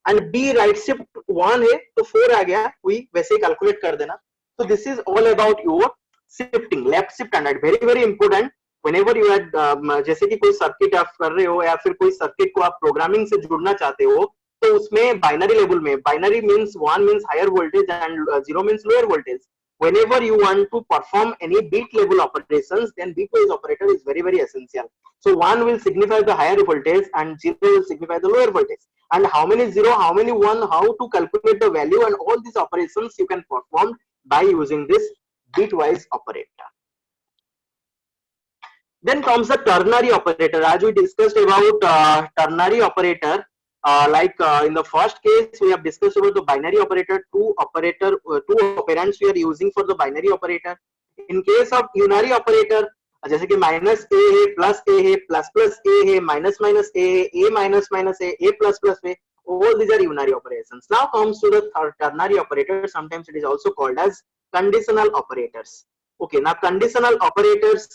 एंड बी राइट शिफ्ट 1 है तो 4 आ गया, वही वैसे ही कैलकुलेट कर देना। तो this is all about your shifting, left shift and right, very very important whenever you are जैसे कि कोई सर्किट आप कर रहे हो या फिर कोई सर्किट को आप प्रोग्रामिंग से जुड़ना चाहते हो, तो उसमें बाइनरी लेवल में, binary means 1 means higher voltage and 0 means lower voltage, whenever you want to perform any bit level operations, then bitwise operator is very very essential. So 1 will signify the higher voltage and 0 will signify the lower voltage, and how many 0, how many 1, how to calculate the value, and all these operations you can perform by using this bitwise operator. Then comes the ternary operator. As we discussed about ternary operator, in the first case we have discussed about the binary operator, two operands we are using for the binary operator. In case of unary operator, जैसे कि minus A है, plus ए है, plus plus ए है, minus minus A है, A minus minus A, A plus plus A, all these are unary operations. Now comes to the ternary operator. Sometimes it is also called as conditional operators. Okay, now conditional operators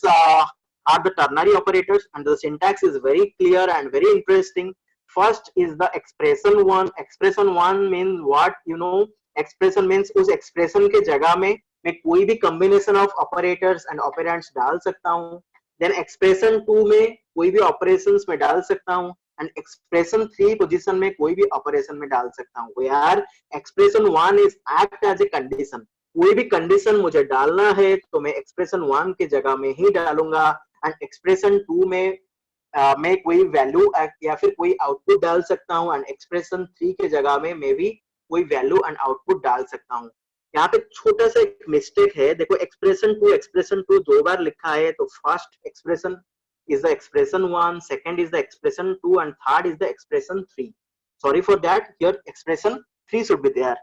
are the ternary operators, and the syntax is very clear and very interesting. First is the expression one. Expression one means what, you know, expression means उस expression के जगह में मैं कोई भी combination of operators and operands डाल सकता हूँ। Then expression 2 में कोई भी operations में डाल सकता हूँ, and expression 3 position में कोई भी operation में डाल सकता हूँ। Where expression 1 is act as a condition. कोई भी कंडीशन मुझे डालना है तो मैं एक्सप्रेशन 1 के जगह में ही डालूंगा, एंड एक्सप्रेशन 2 में मैं कोई वैल्यू या फिर कोई आउटपुट डाल सकता हूं, एंड एक्सप्रेशन 3 के जगह में मैं भी कोई वैल्यू एंड आउटपुट डाल सकता हूं। यहाँ पे छोटा सा एक मिस्टेक है, देखो एक्सप्रेशन 2 दो बार लिखा है, तो first expression is the expression 1, second is the expression 2, and third is the expression 3. Sorry for that, here expression 3 should be there.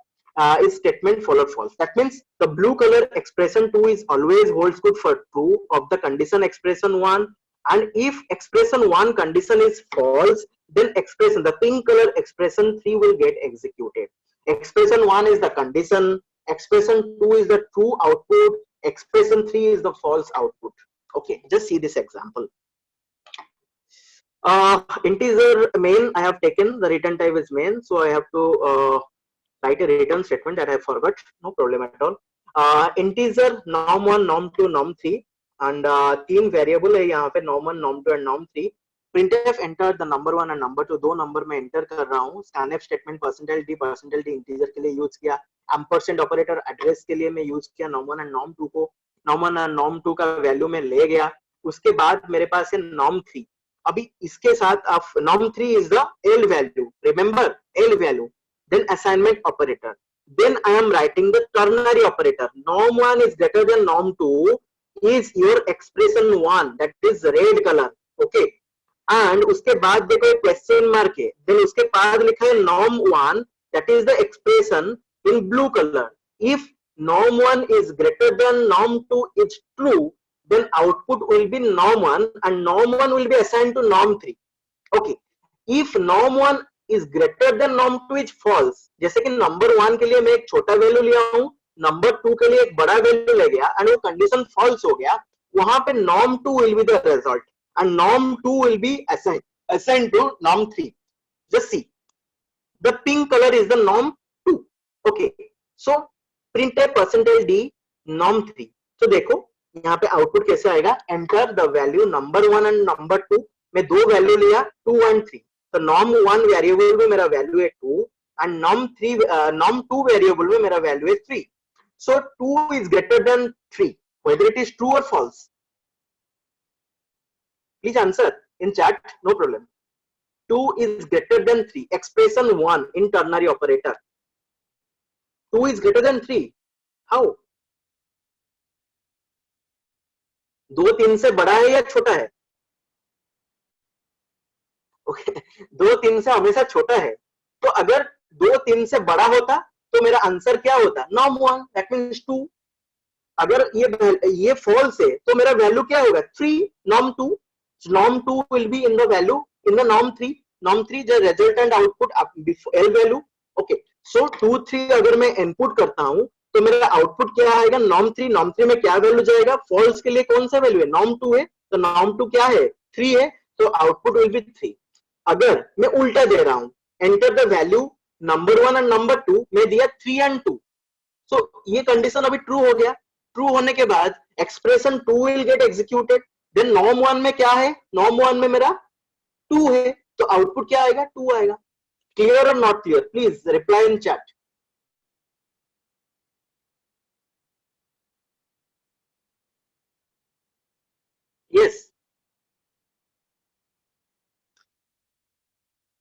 Is statement followed false. That means the blue color expression 2 is always holds good for true of the condition expression 1, and if expression 1 condition is false, then expression, the pink color expression 3 will get executed. Expression 1 is the condition, expression 2 is the true output, expression 3 is the false output. Okay, just see this example. Integer main I have taken, the return type is main, so I have to write a return statement that I forgot, no problem at all. Integer norm1, norm2, norm3, and तीन variable है यहाँ पे, norm1, norm2 and norm3. printf enter the number 1 and number 2, दो number में enter कर रहा हूँ. scanf statement %d integer के लिए यूज किया. ampersand ऑपरेटर एड्रेस के लिए मैं यूज किया norm1 and norm2 को. norm1 and norm2 का वैल्यू में ले गया. उसके बाद मेरे पास है norm3. अभी इसके साथ आप norm3 is the L value, remember L value. Then assignment operator. Then I am writing the ternary operator. norm1 is greater than norm2 is your expression 1, that is red color. Okay. And उसके बाद देखो question mark है. Then उसके बाद लिखा है norm1, that is the expression in blue color. If norm1 is greater than norm2 is true, then output will be norm1 and norm1 will be assigned to norm3. Okay. If norm1 is greater than norm2 is false, जैसे कि number 1 के लिए मैं एक छोटा value लिया हूं, number 2 के लिए एक बड़ा वैल्यू ले गया, एंड वो कंडीशन फॉल्स हो गया, वहां पे norm2 will be the result and norm2 will be assigned to norm3. Just see, the pink color is the norm2. Okay, so printf %d norm3. तो देखो यहाँ पे आउटपुट कैसे आएगा, enter the value number 1 and number 2, मैं दो value लिया 2 and 3, तो norm1 वेरिएबल में मेरा वैल्यू है 2 एंड norm2 वेरिएबल में मेरा वैल्यू है 3. So 2 is greater than 3, whether it is true or false. Please answer in chat, no problem. 2 is greater than 3. Expression 1 in ternary operator. 2 is greater than 3. How? 2 3 से बड़ा है या छोटा है? Okay, 2 3 से हमेशा छोटा है. तो अगर 2 3 से बड़ा होता तो मेरा आंसर क्या होता, norm1, that means 2. अगर ये फॉल्स है तो मेरा वैल्यू क्या होगा, 3, norm2. norm2 will be in the value in the norm3. norm3 the resultant output L value. Okay, so 2 3 अगर मैं इनपुट करता हूं तो मेरा आउटपुट क्या आएगा, norm3. norm3 में क्या वैल्यू जाएगा, फॉल्स के लिए कौन सा वैल्यू है, norm2 है, तो norm2 क्या है, 3 है, तो आउटपुट विल बी 3. अगर मैं उल्टा दे रहा हूं, enter the value number 1 and number 2, मैं दिया 3 एंड 2, सो ये कंडीशन अभी ट्रू हो गया. ट्रू होने के बाद expression 2 will get executed. Then norm1 में क्या है, norm1 में मेरा 2 है, तो आउटपुट क्या आएगा, 2 आएगा. क्लियर और not clear, please reply in chat. Yes,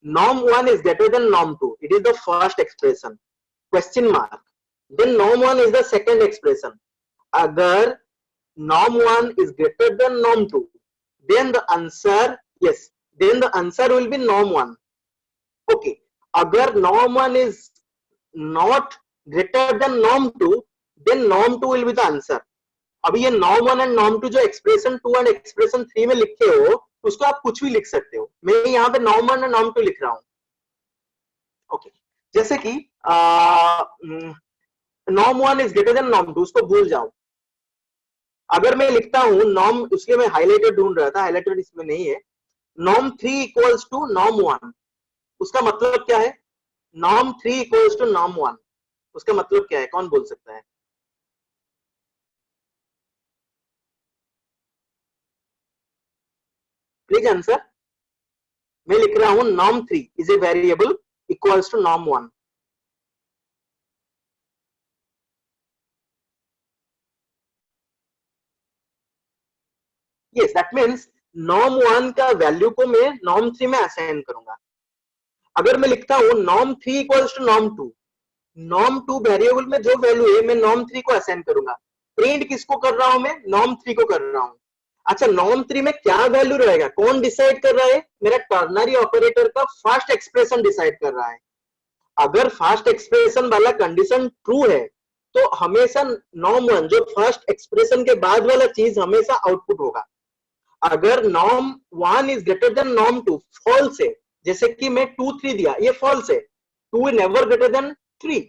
norm1 is greater than norm2, it is the first expression, question mark. Then norm1 is the second expression. अगर norm1 is greater than norm2, then the answer, yes, then the answer will be norm1. Okay, अगर norm1 is not greater than norm2, then norm2 will be the answer. अभी ये norm1 and norm2 जो expression 2 and expression 3 में लिखे हो, उसको आप कुछ भी लिख सकते हो. मैं यहाँ पे norm1 and norm2 लिख रहा हूँ. ओके, जैसे कि norm1 is greater than norm2, उसको भूल जाओ. अगर मैं लिखता हूं norm, इसलिए मैं हाईलाइटेड ढूंढ रहा था, हाईलाइटेड इसमें नहीं है, norm3 इक्वल्स टू norm1, उसका मतलब क्या है, norm3 इक्वल्स टू norm1, उसका मतलब क्या है, कौन बोल सकता है? Please answer. मैं लिख रहा हूं norm3 is a variable equals to norm1. Yes, that means norm1 का वैल्यू को मैं norm3 में असाइन करूंगा. अगर मैं लिखता हूं norm3 equals to norm2, norm2 variable में जो वैल्यू है मैं norm3 को असाइन करूंगा. प्रिंट किसको कर रहा हूं मैं, norm3 को कर रहा हूं. अच्छा, norm3 में क्या वैल्यू रहेगा, कौन डिसाइड कर रहा है, मेरा टर्नरी ऑपरेटर का फर्स्ट एक्सप्रेशन डिसाइड कर रहा है. अगर फर्स्ट एक्सप्रेशन वाला कंडीशन ट्रू है तो हमेशा norm1 जो फर्स्ट एक्सप्रेशन के बाद वाला चीज हमेशा आउटपुट होगा. अगर norm1 is greater then norm2, false है, जैसे कि मैं 2 3 दिया, ये फॉल्स है, 2 इज नेवर ग्रेटर देन 3,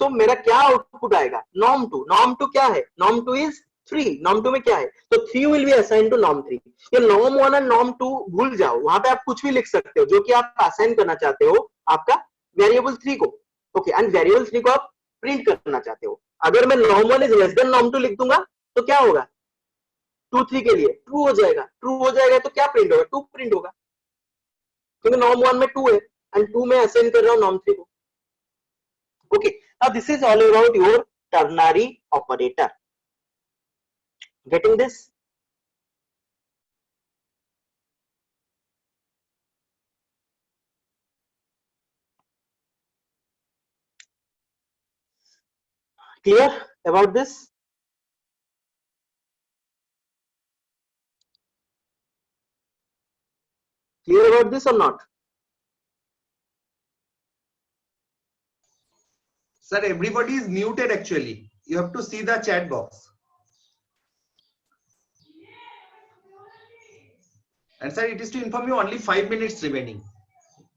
सो मेरा क्या आउटपुट आएगा, norm2. norm2 क्या है, norm2 इज 3, norm2 में क्या है, तो 3 will be assign to norm3. ये norm1 और norm2 भूल जाओ, वहां पे आप कुछ भी लिख सकते हो जो कि आप असाइन करना चाहते हो आपका वेरिएबल 3 को. ओके, एंड वेरिएबल 3 को आप प्रिंट करना चाहते हो. अगर मैं norm1 is less then norm2 लिख दूंगा तो क्या होगा, 2 3 के लिए ट्रू हो जाएगा. ट्रू हो जाएगा तो क्या प्रिंट होगा, 2 प्रिंट होगा, क्योंकि norm1 में 2 है एंड 2 में असाइन कर रहा हूं norm3 को. Okay, now this is all about your ternary operator. Getting this? Clear about this? Clear about this or not? Sir, everybody is muted actually. You have to see the chat box. And sir, it is to inform you only 5 minutes remaining.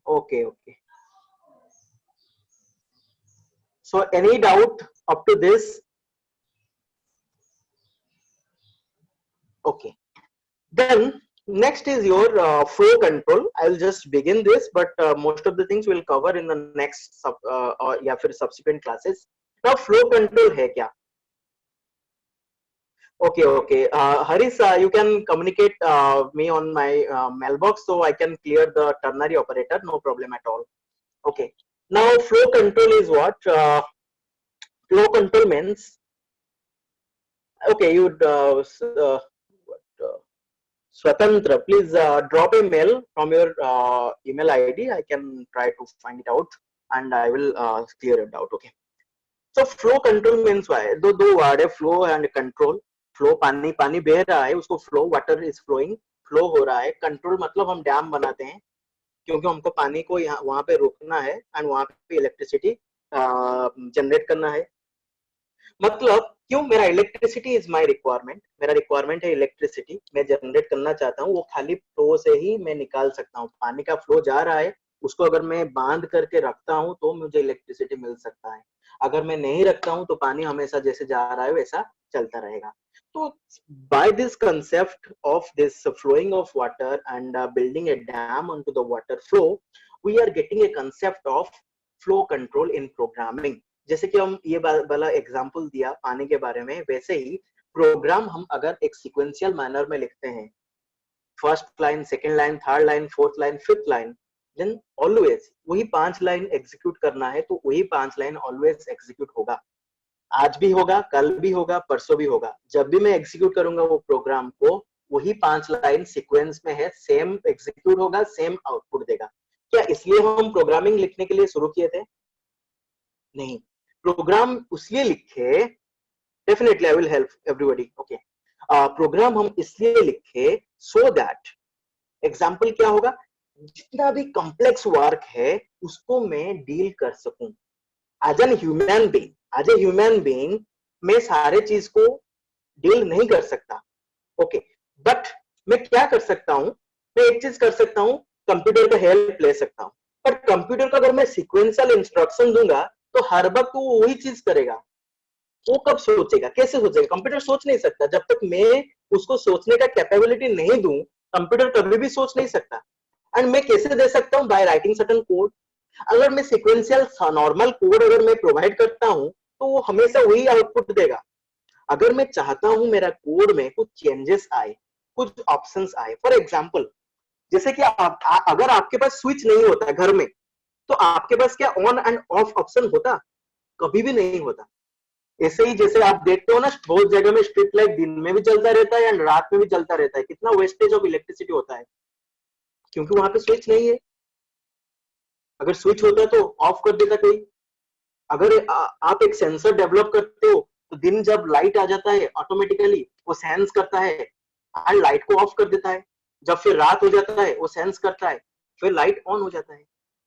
Okay, okay. So any doubt up to this? Okay. Then next is your flow control. I will just begin this, but most of the things we'll cover in the next या फिर subsequent classes. Now flow control है क्या? Okay, okay. Haris, you can communicate me on my mailbox so I can clear the ternary operator. No problem at all. Okay. Now flow control is what? Flow control means, okay, you what, Swatantra, please drop a mail from your email ID. I can try to find it out and I will clear it out. Okay. So flow control means why? दो word है, flow and control. Flow पानी पानी बह रहा है, उसको flow, water is flowing, flow हो रहा है. Control मतलब हम डैम बनाते हैं क्योंकि हमको पानी को यहाँ वहाँ पे रोकना है एंड वहाँ पे इलेक्ट्रिसिटी जनरेट करना है. मतलब क्यों मेरा इलेक्ट्रिसिटी इज माय रिक्वायरमेंट, मेरा रिक्वायरमेंट है इलेक्ट्रिसिटी, मैं जनरेट करना चाहता हूँ, वो खाली फ्लो से ही मैं निकाल सकता हूँ. पानी का फ्लो जा रहा है, उसको अगर मैं बांध करके रखता हूँ तो मुझे इलेक्ट्रिसिटी मिल सकता है. अगर मैं नहीं रखता हूँ तो पानी हमेशा जैसे जा रहा है वैसा चलता रहेगा. तो by this concept of this flowing of water and building a dam onto the water flow, we are getting a concept of flow control in programming. जैसे कि हम ये वाला एग्जांपल दिया पानी के बारे में, वैसे ही प्रोग्राम हम अगर एक सीक्वेंशियल मैनर में लिखते हैं, first line, second line, third line, fourth line, fifth line, then always वही 5 लाइन एग्जीक्यूट करना है तो वही 5 लाइन ऑलवेज एग्जीक्यूट होगा. आज भी होगा, कल भी होगा, परसों भी होगा. जब भी मैं एग्जीक्यूट करूंगा वो प्रोग्राम को, वही 5 लाइन सीक्वेंस में है, सेम एग्जीक्यूट होगा, सेम आउटपुट देगा. क्या इसलिए हम प्रोग्रामिंग लिखने के लिए शुरू किए थे? नहीं. प्रोग्राम उसलिए लिखे, definitely I will help everybody. Okay. Program हम इसलिए लिखे सो दैट एग्जाम्पल क्या होगा, जितना भी कॉम्प्लेक्स वर्क है उसको मैं डील कर सकूं. As an human being, as a human being मैं सारे चीज को डील नहीं कर सकता. ओके. बट मैं क्या कर सकता हूं, मैं एक चीज कर सकता हूं, कंप्यूटर का हेल्प ले सकता हूं. बट कंप्यूटर का अगर मैं सीक्वेंशियल इंस्ट्रक्शन दूंगा तो हर वक्त वो वही चीज करेगा. वो कब सोचेगा, कैसे सोचेगा? कंप्यूटर सोच नहीं सकता. जब तक मैं उसको सोचने का कैपेबिलिटी नहीं दूं, कंप्यूटर कभी भी सोच नहीं सकता. एंड मैं कैसे दे सकता हूं? By writing certain code. अगर मैं सीक्वेंशियल नॉर्मल कोड अगर मैं प्रोवाइड करता हूं तो वो हमेशा वही आउटपुट देगा. अगर मैं चाहता हूं मेरा कोड में कुछ चेंजेस आए, कुछ ऑप्शंस आए, फॉर एग्जांपल जैसे कि अगर आपके पास स्विच नहीं होता घर में तो आपके पास क्या ऑन एंड ऑफ ऑप्शन होता? कभी भी नहीं होता. ऐसे ही जैसे आप देखते हो ना, बहुत जगह में स्ट्रीट लाइट दिन में भी चलता रहता है एंड रात में भी चलता रहता है. कितना वेस्टेज ऑफ इलेक्ट्रिसिटी होता है, क्योंकि वहां पे स्विच नहीं है. अगर स्विच होता तो ऑफ कर देता कोई. अगर आप एक सेंसर डेवलप करते हो तो दिन जब लाइट आ जाता है ऑटोमेटिकली वो सेंस करता है एंड लाइट को ऑफ कर देता है. जब फिर रात हो जाता है वो सेंस करता है, फिर लाइट ऑन हो जाता है.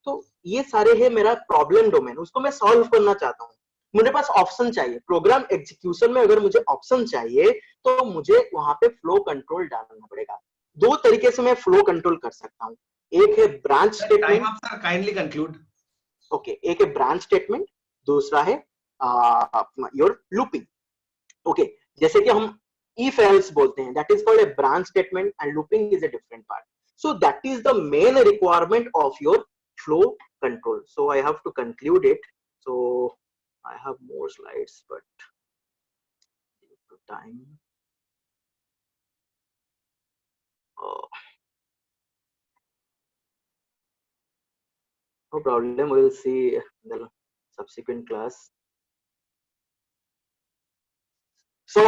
तो ये सारे है मेरा प्रॉब्लम डोमेन, उसको मैं सॉल्व करना चाहता हूँ. मुझे पास ऑप्शन चाहिए. प्रोग्राम एग्जीक्यूशन में अगर मुझे ऑप्शन चाहिए तो मुझे वहां पे फ्लो कंट्रोल डालना पड़ेगा. दो तरीके से मैं फ्लो कंट्रोल कर सकता हूँ. एक है branch statement. Time up sir, kindly conclude. Okay. एक है ब्रांच स्टेटमेंट, दूसरा है योर लूपिंग. ओके. जैसे कि हम if else बोलते हैं, that is called a branch statement and looping is a different part. So that is the main requirement of your flow control. So I have to conclude it. So I have more slides but due to time, no problem, we will see in the subsequent class. So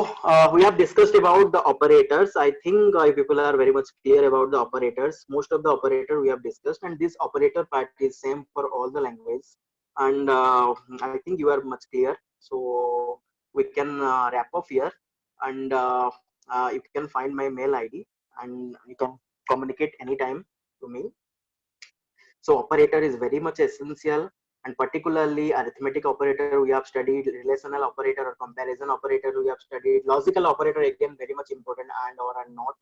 we have discussed about the operators. I think people are very much clear about the operators. Most of the operator we have discussed, and this operator part is same for all the language. And I think you are much clear. So we can wrap up here, and you can find my mail ID, and you can communicate anytime to me. So operator is very much essential, and particularly arithmetic operator we have studied, relational operator or comparison operator we have studied, logical operator again very much important, and or not.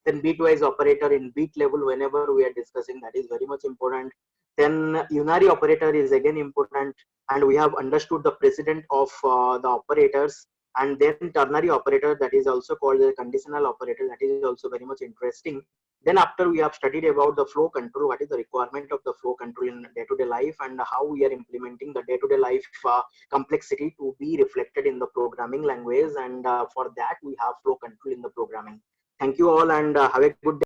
Then bitwise operator in bit level whenever we are discussing, that is very much important. Then unary operator is again important, and we have understood the precedent of the operators. And then ternary operator, that is also called the conditional operator, that is also very much interesting. Then after we have studied about the flow control, what is the requirement of the flow control in day-to-day life and how we are implementing the day-to-day life complexity to be reflected in the programming language. And for that we have flow control in the programming. Thank you all and have a good day.